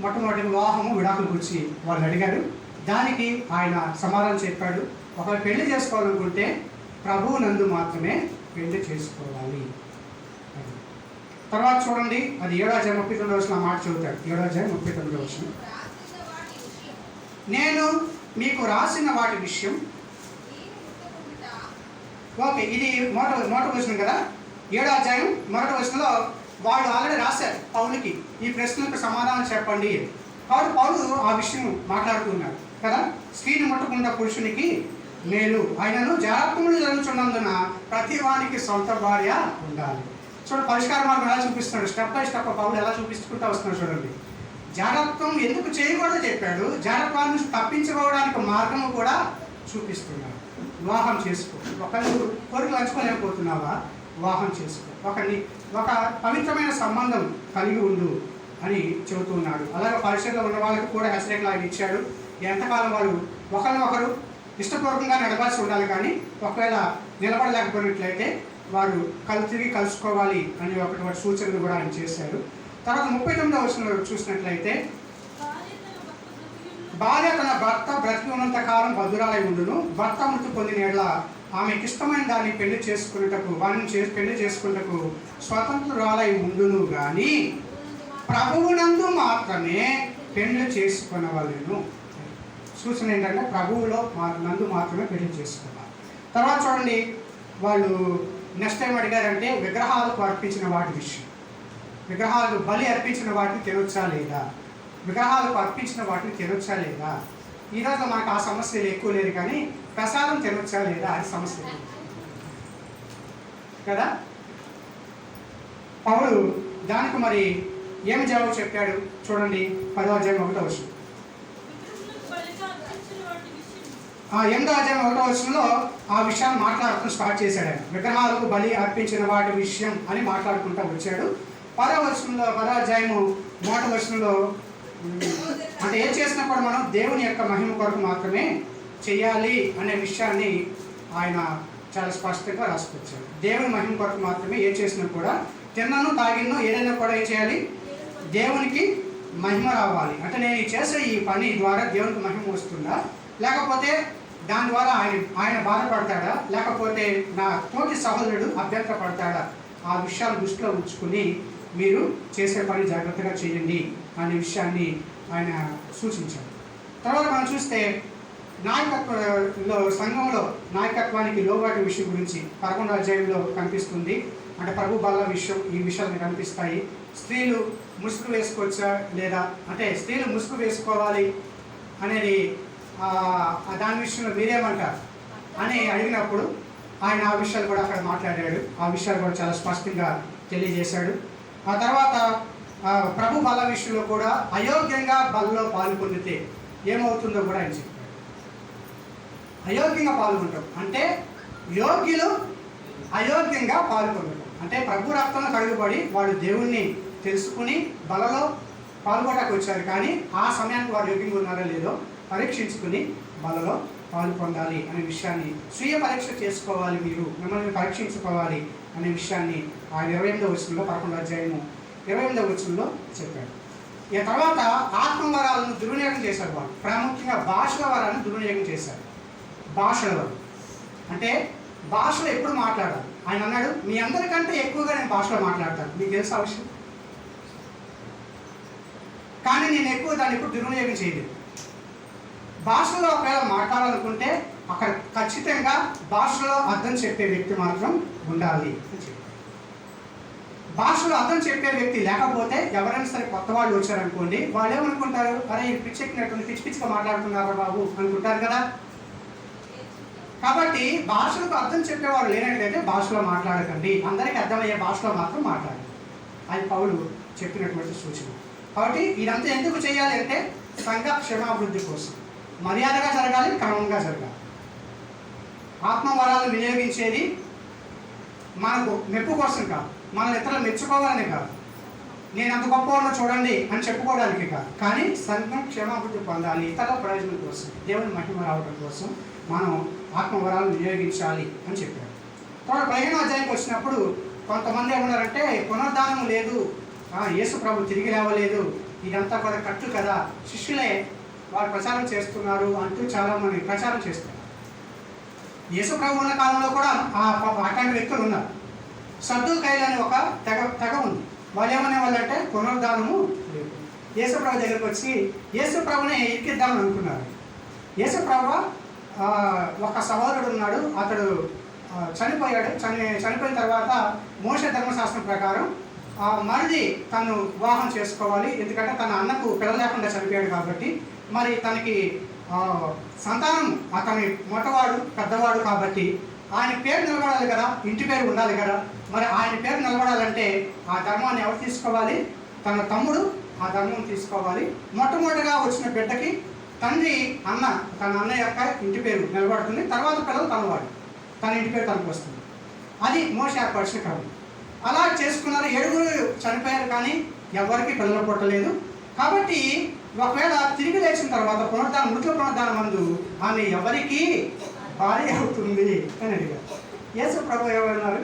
మొట్టమొదటి వివాహము విడాకుల గురించి వాళ్ళు అడిగారు. దానికి ఆయన సమాధానం చెప్పాడు. ఒకవేళ పెళ్లి చేసుకోవాలనుకుంటే ప్రభువు నందు మాత్రమే పెళ్లి చేసుకోవాలి. తర్వాత చూడండి, అది 7వ అధ్యాయం 39వ వచనం మాట చదువుతాడు. 7వ అధ్యాయం 39వ వచనం, నేను మీకు రాసిన వాటి విషయం. ఓకే, ఇది మొదటి వచనం కదా. 7వ అధ్యాయం 1వ వచనంలో వాళ్ళు ఆల్రెడీ రాశారు పౌలుకి, ఈ ప్రశ్నలకు సమాధానం చెప్పండి. కాబట్టి పౌలు ఆ విషయం మాట్లాడుతున్నారు కదా. స్త్రీని ముట్టకుండా పురుషునికి మేలు, ఆయనను జాగ్రత్తలు జరుగుతున్నందున ప్రతి వానికి సొంత భార్య ఉండాలి. చూడండి, పరిష్కార మార్గం ఎలా చూపిస్తున్నాడు, స్టెప్ బై స్టెప్ పౌలు ఎలా చూపిస్తుంటూ వస్తున్నాడు. చూడండి, జాగ్రత్తం ఎందుకు చేయకూడదో చెప్పాడు, జాగ్రత్త నుంచి తప్పించుకోవడానికి మార్గము కూడా చూపిస్తున్నాడు. వివాహం చేసుకో, ఒకరు కోరికలు పంచుకోలేకపోతున్నావా, వివాహం చేసుకో, ఒక పవిత్రమైన సంబంధం కలిగి ఉండు అని చెబుతున్నాడు. అలాగే పరిసరలో ఉన్న వాళ్ళకి కూడా హెచ్చరికలు ఆయన ఇచ్చాడు. ఎంతకాలం వాళ్ళు ఒకరినొకరు ఇష్టపూర్వకంగా నడవాల్సి ఉండాలి, కానీ ఒకవేళ నిలబడలేకపోయినట్లయితే వారు తిరిగి కలుసుకోవాలి అని ఒకటి సూచనలు కూడా ఆయన చేశారు. తర్వాత 39వ వచనంలో చూసినట్లయితే, భార్య తన భర్త బ్రతికి ఉన్నంత కాలం బద్ధురాలై ఉండును, భర్త మృతి పొందిన యెడల ఆమెకి ఇష్టమైన దాన్ని పెళ్లి చేసుకున్నటకు పెళ్లి చేసుకున్నటకు స్వతంత్రురాలై ఉండును, కానీ ప్రభువునందు మాత్రమే పెళ్లి చేసుకునవలెను. సూచన ఏంటంటే ప్రభువులో నందు మాత్రమే పెళ్లి చేసుకోవాలి. తర్వాత చూడండి, వాళ్ళు నెక్స్ట్ టైం అడిగారంటే విగ్రహాలకు అర్పించిన వాటి విషయం. విగ్రహాలకు బలి అర్పించిన వాటిని తినొచ్చా లేదా, విగ్రహాలకు అర్పించిన వాటిని తినొచ్చా లేదా. ఈరోజు మనకు ఆ సమస్యలు ఎక్కువ లేదు, కానీ ప్రసాదం తినొచ్చా లేదా అది సమస్య కదా. పౌలు దానికి మరి ఏమి జవాబు చెప్పాడు చూడండి, 10వ అధ్యాయం 1వ వచనం. 8వ అధ్యాయం 1వ వచనంలో ఆ విషయాన్ని మాట్లాడుతూ స్టార్ట్ చేశాడు. ఆయన విగ్రహాలకు బలి అర్పించిన వాటి విషయం అని మాట్లాడుకుంటూ వచ్చాడు. 10వ వచనంలో 10వ అధ్యాయము 1వ వచనంలో అంటే ఏం చేసినా కూడా మనం దేవుని యొక్క మహిమ కొరకు మాత్రమే చేయాలి అనే విషయాన్ని ఆయన చాలా స్పష్టంగా రాసుకొచ్చాడు. దేవుని మహిమ కొరకు మాత్రమే ఏ చేసినా కూడా, తిన్నను తాగిన్నో ఏదైనా కూడా ఏం చేయాలి, దేవునికి మహిమ రావాలి. అంటే నేను చేసే ఈ పని ద్వారా దేవునికి మహిమ వస్తుందా, లేకపోతే దాని ద్వారా ఆయన బాధపడతాడా, లేకపోతే నా తోటి సహోదరుడు అభ్యంతర పడతాడా, ఆ విషయాలు దృష్టిలో ఉంచుకుని మీరు చేసే పని జాగ్రత్తగా చేయండి అనే విషయాన్ని ఆయన సూచించారు. తర్వాత మనం చూస్తే నాయకత్వంలో సంఘంలో నాయకత్వానికి లోబడే విషయం గురించి 11వ అధ్యాయంలో కనిపిస్తుంది. అంటే ప్రభు బల్ల విషయం, ఈ విషయాలు కనిపిస్తాయి. స్త్రీలు ముసుగు వేసుకోవచ్చా లేదా, అంటే స్త్రీలు ముసుగు వేసుకోవాలి అనేది దాని విషయంలో మీరేమంటారు అని అడిగినప్పుడు ఆయన ఆ విషయాలు కూడా అక్కడ మాట్లాడాడు. ఆ విషయాలు కూడా చాలా స్పష్టంగా తెలియజేశాడు. ఆ తర్వాత ప్రభు బల విషయంలో కూడా అయోగ్యంగా బలలో పాల్గొనితే ఏమవుతుందో కూడా ఆయన చెప్పాడు. అయోగ్యంగా పాల్గొంటాం అంటే యోగ్యులు అయోగ్యంగా పాల్గొనటం అంటే ప్రభు రక్తంలో కడుగుబడి వాడు దేవుణ్ణి తెలుసుకుని బలలో పాల్గొనడానికి వచ్చారు. కానీ ఆ సమయానికి వారు యోగ్యంగా ఉన్నారో లేదో పరీక్షించుకుని బలలో పాలు పొందాలి అనే విషయాన్ని స్వీయ పరీక్ష చేసుకోవాలి, మీరు మిమ్మల్ని పరీక్షించుకోవాలి అనే విషయాన్ని ఆయన 28వ వచనంలో 11వ అధ్యాయము 28వ వచనంలో చెప్పాడు. ఇక తర్వాత ఆత్మవరాలను దుర్వినియోగం చేశారు వాళ్ళు. ప్రాముఖ్యంగా భాషల వరాలను దుర్వినియోగం చేశారు. భాషల వరం అంటే భాషలో ఎప్పుడు మాట్లాడాలి. ఆయన అన్నాడు, మీ అందరికంటే ఎక్కువగా నేను భాషలో మాట్లాడతాను, మీకు తెలుసా విషయం. కానీ నేను ఎక్కువ దాన్ని ఎప్పుడు దుర్వినియోగం చేయలేదు. భాషలో ఒకవేళ మాట్లాడాలనుకుంటే అక్కడ ఖచ్చితంగా భాషలో అర్థం చెప్పే వ్యక్తి మాత్రం ఉండాలి అని చెప్పారు. భాషలో అర్థం చెప్పే వ్యక్తి లేకపోతే ఎవరైనా సరే కొత్త వాళ్ళు వచ్చారనుకోండి, వాళ్ళు ఏమనుకుంటారు, అరే ఈ పిచ్చెక్కినట్టుంది, పిచ్చిగా మాట్లాడుతున్నారా బాబు అనుకుంటారు కదా. కాబట్టి భాషలకు అర్థం చెప్పేవాడు లేనట్లయితే భాషలో మాట్లాడకండి, అందరికీ అర్థమయ్యే భాషలో మాత్రం మాట్లాడండి. అది పౌలు చెప్పినటువంటి సూచన. కాబట్టి ఇదంతా ఎందుకు చేయాలి అంటే సంఘ క్షేమాభివృద్ధి కోసం, మర్యాదగా జరగాలి, క్రమంగా జరగాలి. ఆత్మవరాలను వినియోగించేది మనకు మెప్పు కోసం కాదు, మన ఇతరులు మెచ్చుకోవాలని కాదు, నేను అంత గొప్పవాడిని చూడండి అని చెప్పుకోవడానికి కాదు, కానీ సంఘం క్షేమాభివృద్ధి పొందాలి, ఇతరుల ప్రయోజనం కోసం, దేవుని మహిమ రావడం కోసం మనం ఆత్మవరాలను వినియోగించాలి అని చెప్పారు. తర్వాత 15వ అధ్యాయానికి వచ్చినప్పుడు కొంతమంది ఏమన్నారంటే పునరుద్ధానం లేదు, యేసు ప్రభు తిరిగి లేవలేదు, ఇదంతా కూడా కట్టు కదా, శిష్యులే వారు ప్రచారం చేస్తున్నారు అంటూ చాలామంది ప్రచారం చేస్తారు. యేసు ప్రభు ఉన్న కాలంలో కూడా అట్లాంటి వ్యక్తులు ఉన్నారు. సద్దుకైలు అని ఒక తెగ ఉంది. వాళ్ళు ఏమనే వాళ్ళంటే పునరుద్ధానము లేదు. యేసు ప్రభు దగ్గరికి వచ్చి యేసు ప్రభునే ఇరికిద్దామని అనుకున్నారు. యేసు ప్రభు ఒక సహోదరుడు ఉన్నాడు, అతడు చనిపోయాడు. చనిపోయిన తర్వాత మోషే ధర్మశాస్త్రం ప్రకారం మరిది తను వివాహం చేసుకోవాలి, ఎందుకంటే తన అన్నకు పిల్లలు లేకుండా చనిపోయాడు కాబట్టి మరి తనకి సంతానం అతని మొట్టవాడు పెద్దవాడు కాబట్టి ఆయన పేరు నిలబడాలి కదా, ఇంటి పేరు ఉండాలి కదా. మరి ఆయన పేరు నిలబడాలంటే ఆ ధర్మాన్ని ఎవరు తీసుకోవాలి, తన తమ్ముడు ఆ ధర్మం తీసుకోవాలి. మొట్టమొదటిగా వచ్చిన బిడ్డకి తండ్రి తన అన్న యొక్క ఇంటి పేరు నిలబడుతుంది, తర్వాత పిల్లలు తనవాడు, తన ఇంటి పేరు తనకు వస్తుంది. అది మోషే ఏర్పరిచిన క్రమం. అలా చేసుకున్నారు. 7 చనిపోయారు కానీ ఎవరికి పిల్లలు పుట్టలేదు. కాబట్టి ఒకవేళ తిరిగి లేచిన తర్వాత మృతుల పునరుద్ధానం మందు ఆమె ఎవరికి భార్య అవుతుంది అని అడిగారు. యేసు ప్రభు ఏమన్నారు,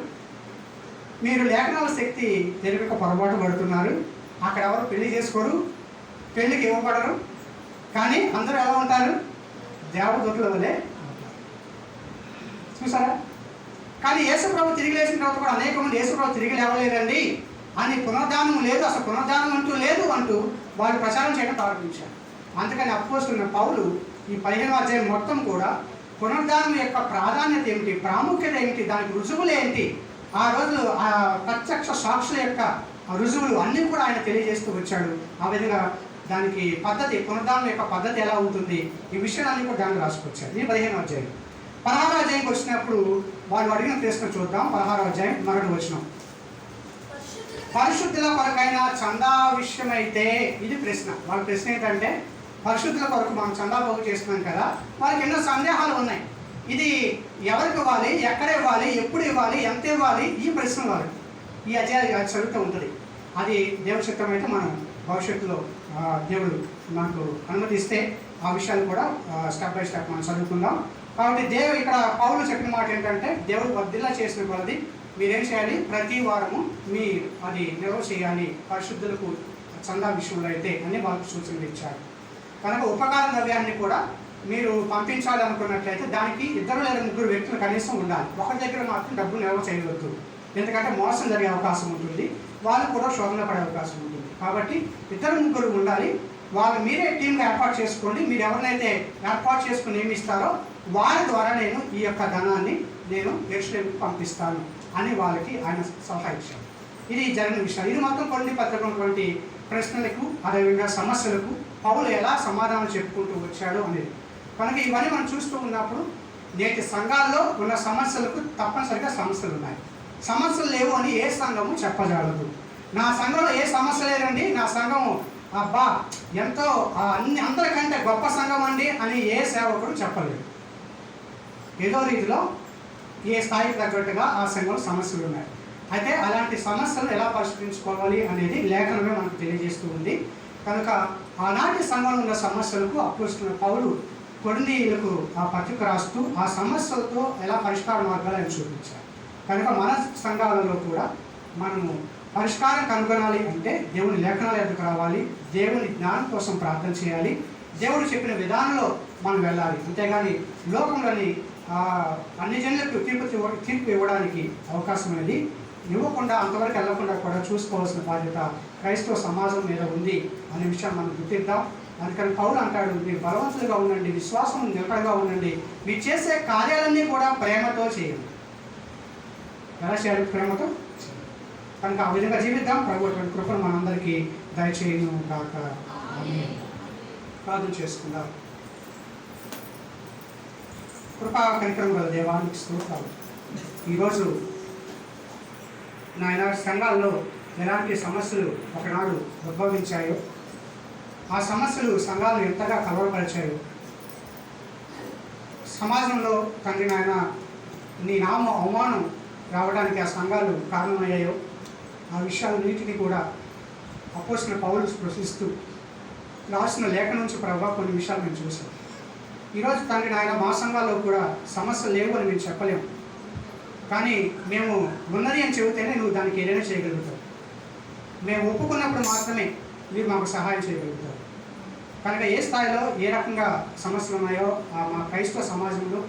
మీరు లేఖనాల శక్తి తెలియక పొరపాటు పడుతున్నారు. అక్కడ ఎవరు పెళ్లి చేసుకోరు, పెళ్లికి ఇవ్వబడరు, కానీ అందరూ ఎలా ఉంటారు, దేవదూతల వలె చూసారా. కానీ యేసు ప్రభు తిరిగి లేచిన తర్వాత కూడా అనేక మంది యేసు ప్రభు తిరిగి లేవలేదండి అని, పునరుద్ధానం లేదు, అసలు పునరుద్ధానం అంటూ లేదు అంటూ వాళ్ళు ప్రచారం చేయడం ప్రారంభించారు. అందుకని అపోస్తలుడైన పౌలు ఈ 15వ అధ్యాయం మొత్తం కూడా పునరుద్ధానం యొక్క ప్రాధాన్యత ఏమిటి, ప్రాముఖ్యత ఏమిటి, దానికి రుజువులు ఏంటి, ఆ రోజు ఆ ప్రత్యక్ష సాక్షుల యొక్క రుజువులు అన్నీ కూడా ఆయన తెలియజేస్తూ వచ్చాడు. ఆ విధంగా దానికి పద్ధతి, పునరుద్ధానం యొక్క పద్ధతి ఎలా ఉంటుంది, ఈ విషయాలన్నీ కూడా దాన్ని రాసుకొచ్చారు. ఇది 15వ అధ్యాయం. 16వ అధ్యాయంకి వచ్చినప్పుడు వాళ్ళు అడిగిన ప్రశ్న చూద్దాం. 16వ అధ్యాయం 1వ వచనం. పరిశుద్ధుల కొరకైన చందా విషయమైతే, ఇది ప్రశ్న. వాళ్ళ ప్రశ్న ఏంటంటే పరిశుద్ధుల కొరకు మనం చందా పోగు చేస్తున్నాం కదా, వాళ్ళకి ఎన్నో సందేహాలు ఉన్నాయి. ఇది ఎవరికి ఇవ్వాలి, ఎక్కడ ఇవ్వాలి, ఎప్పుడు ఇవ్వాలి, ఎంత ఇవ్వాలి, ఈ ప్రశ్న వాళ్ళకి ఈ అధ్యాయం చదువుతూ ఉంటుంది. అది దేవచిత్తం అయితే మనం భవిష్యత్తులో దేవుడు మనకు అనుమతిస్తే ఆ విషయాలు కూడా స్టెప్ బై స్టెప్ మనం చదువుకుందాం. కాబట్టి ఇక్కడ పౌలు చెప్పిన మాట ఏంటంటే, దేవుడు వర్ధిల్లా చేసిన కొలది మీరేం చేయాలి, ప్రతి వారము అది నిల్వ చేయాలి పరిశుద్ధులకు చందా విషయంలో అయితే అని వాళ్ళకు సూచనలు ఇచ్చారు. కనుక ఉపకార ద్రవ్యాన్ని కూడా మీరు పంపించాలి అనుకున్నట్లయితే దానికి 2 లేదా 3 వ్యక్తులు కనీసం ఉండాలి. ఒకరి దగ్గర మాత్రం డబ్బు నిల్వ చేయవద్దు, ఎందుకంటే మోసం జరిగే అవకాశం ఉంటుంది, వాళ్ళు కూడా శోధన పడే అవకాశం ఉంటుంది. కాబట్టి 2, 3 ఉండాలి. వాళ్ళు మీరే టీంగా ఏర్పాటు చేసుకోండి. మీరు ఎవరినైతే ఏర్పాటు చేసుకుని నియమిస్తారో వారి ద్వారా నేను ఈ యొక్క ధనాన్ని నేను యెరూషలేముకు పంపిస్తాను అని వాళ్ళకి ఆయన సలహా ఇచ్చారు. ఇది జరిగిన విషయం. ఇది మొత్తం కొన్ని పత్రికటువంటి ప్రశ్నలకు అదేవిధంగా సమస్యలకు పౌలు ఎలా సమాధానం చెప్పుకుంటూ వచ్చాడు అనేది. కనుక ఇవన్నీ మనం చూస్తూ ఉన్నప్పుడు నేటి సంఘాల్లో ఉన్న సమస్యలకు తప్పనిసరిగా సమస్యలు ఉన్నాయి. సమస్యలు లేవు అని ఏ సంఘము చెప్పజాలదు. నా సంఘంలో ఏ సమస్య లేదండి, నా సంఘం అబ్బా ఎంతో అందరికంటే గొప్ప సంఘం అండి అని ఏ సేవకుడు చెప్పలేదు. ఏదో రీతిలో ఏ స్థాయికి తగ్గట్టుగా ఆ సంఘంలో సమస్యలు ఉన్నాయి. అయితే అలాంటి సమస్యలను ఎలా పరిష్కరించుకోవాలి అనేది లేఖనమే మనకు తెలియజేస్తూ ఉంది. కనుక ఆనాటి సంఘంలో ఉన్న సమస్యలకు అపోస్తలుడైన పౌలు కొరింథీయులకు ఆ పత్రిక రాస్తూ ఆ సమస్యలతో ఎలా పరిష్కార మార్గాలను చూపించారు. కనుక మన సంఘాలలో కూడా మనము పరిష్కారం కనుగొనాలి అంటే దేవుని లేఖనాల ఎదుకు రావాలి, దేవుని జ్ఞానం కోసం ప్రార్థన చేయాలి, దేవుడు చెప్పిన విధానంలో మనం వెళ్ళాలి. అంతేగాని లోకంలోని అన్ని జనులకు తీర్పు ఇవ్వడానికి అవకాశం అనేది ఇవ్వకుండా అంతవరకు వెళ్ళకుండా కూడా చూసుకోవాల్సిన బాధ్యత క్రైస్తవ సమాజం మీద ఉంది అనే విషయాన్ని మనం గుర్తిద్దాం. అందుకని పౌలు అంటాడు, మీరు బలవంతులుగా ఉండండి, విశ్వాసం నిలకడగా ఉండండి, మీరు చేసే కార్యాలన్నీ కూడా ప్రేమతో చేయండి. ఎలా చేయాలి? ప్రేమతో. కనుక ఆ విధంగా జీవిద్దాం. ప్రభు అటువంటి కృపను మనందరికీ దయచేయను కాక. ప్రార్థన చేసుకుందాం. కృపా కనికరం గల దేవానికి స్తోత్రాలు. ఈరోజు నాయన సంఘాల్లో ఎలాంటి సమస్యలు ఒకనాడు ఉద్భవించాయో, ఆ సమస్యలు సంఘాలు ఎంతగా కలవరపరిచాయో, సమాజంలో తండ్రి నాయన నీ నామ అవమానం రావడానికి ఆ సంఘాలు కారణమయ్యాయో, ఆ విషయాలన్నిటినీ కూడా అపోస్తలుడైన పౌలు స్పృశిస్తూ రాసిన లేఖ నుంచి ప్రభావ కొన్ని విషయాలు మేము చూసాం. ఈరోజు తండ్రి నాయన మా సంఘాల్లో కూడా సమస్యలు లేవు అని మేము చెప్పలేము, కానీ మేము ఉన్నది అని చెబితేనే నువ్వు దానికి ఏదైనా చేయగలుగుతావు. మేము ఒప్పుకున్నప్పుడు మాత్రమే మీరు మాకు సహాయం చేయగలుగుతారు. కనుక ఏ స్థాయిలో ఏ రకంగా సమస్యలు ఉన్నాయో మా క్రైస్తవ సమాజంలో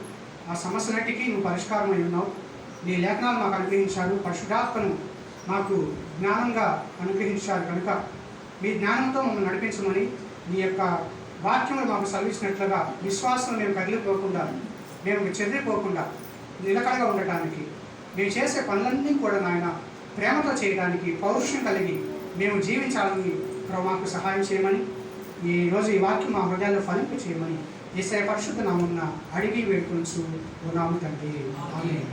ఆ సమస్యలన్నిటికీ నువ్వు పరిష్కారమై ఉన్నావు. నీ లేఖనాలు మాకు అనుగ్రహించారు, పరిశుద్ధాత్మను మాకు జ్ఞానంగా అనుగ్రహించారు. కనుక మీ జ్ఞానంతో మమ్మల్ని నడిపించమని, మీ యొక్క వాక్యములు మాకు సెలవిచ్చినట్లుగా విశ్వాసం మేము కదిలిపోకుండా, మేము చెదిరిపోకుండా నిలకడగా ఉండటానికి, మేము చేసే పనులన్నీ కూడా నాయన ప్రేమతో చేయడానికి, పౌరుషం కలిగి మేము జీవించాలని మాకు సహాయం చేయమని, ఈరోజు ఈ వాక్యం మా హృదయాల్లో ఫలింపు చేయమని యేసయ్య పరిశుద్ధ నామమున అడిగి వేడుకొనుచు ఉన్నాము తండ్రి. ఆమేన్.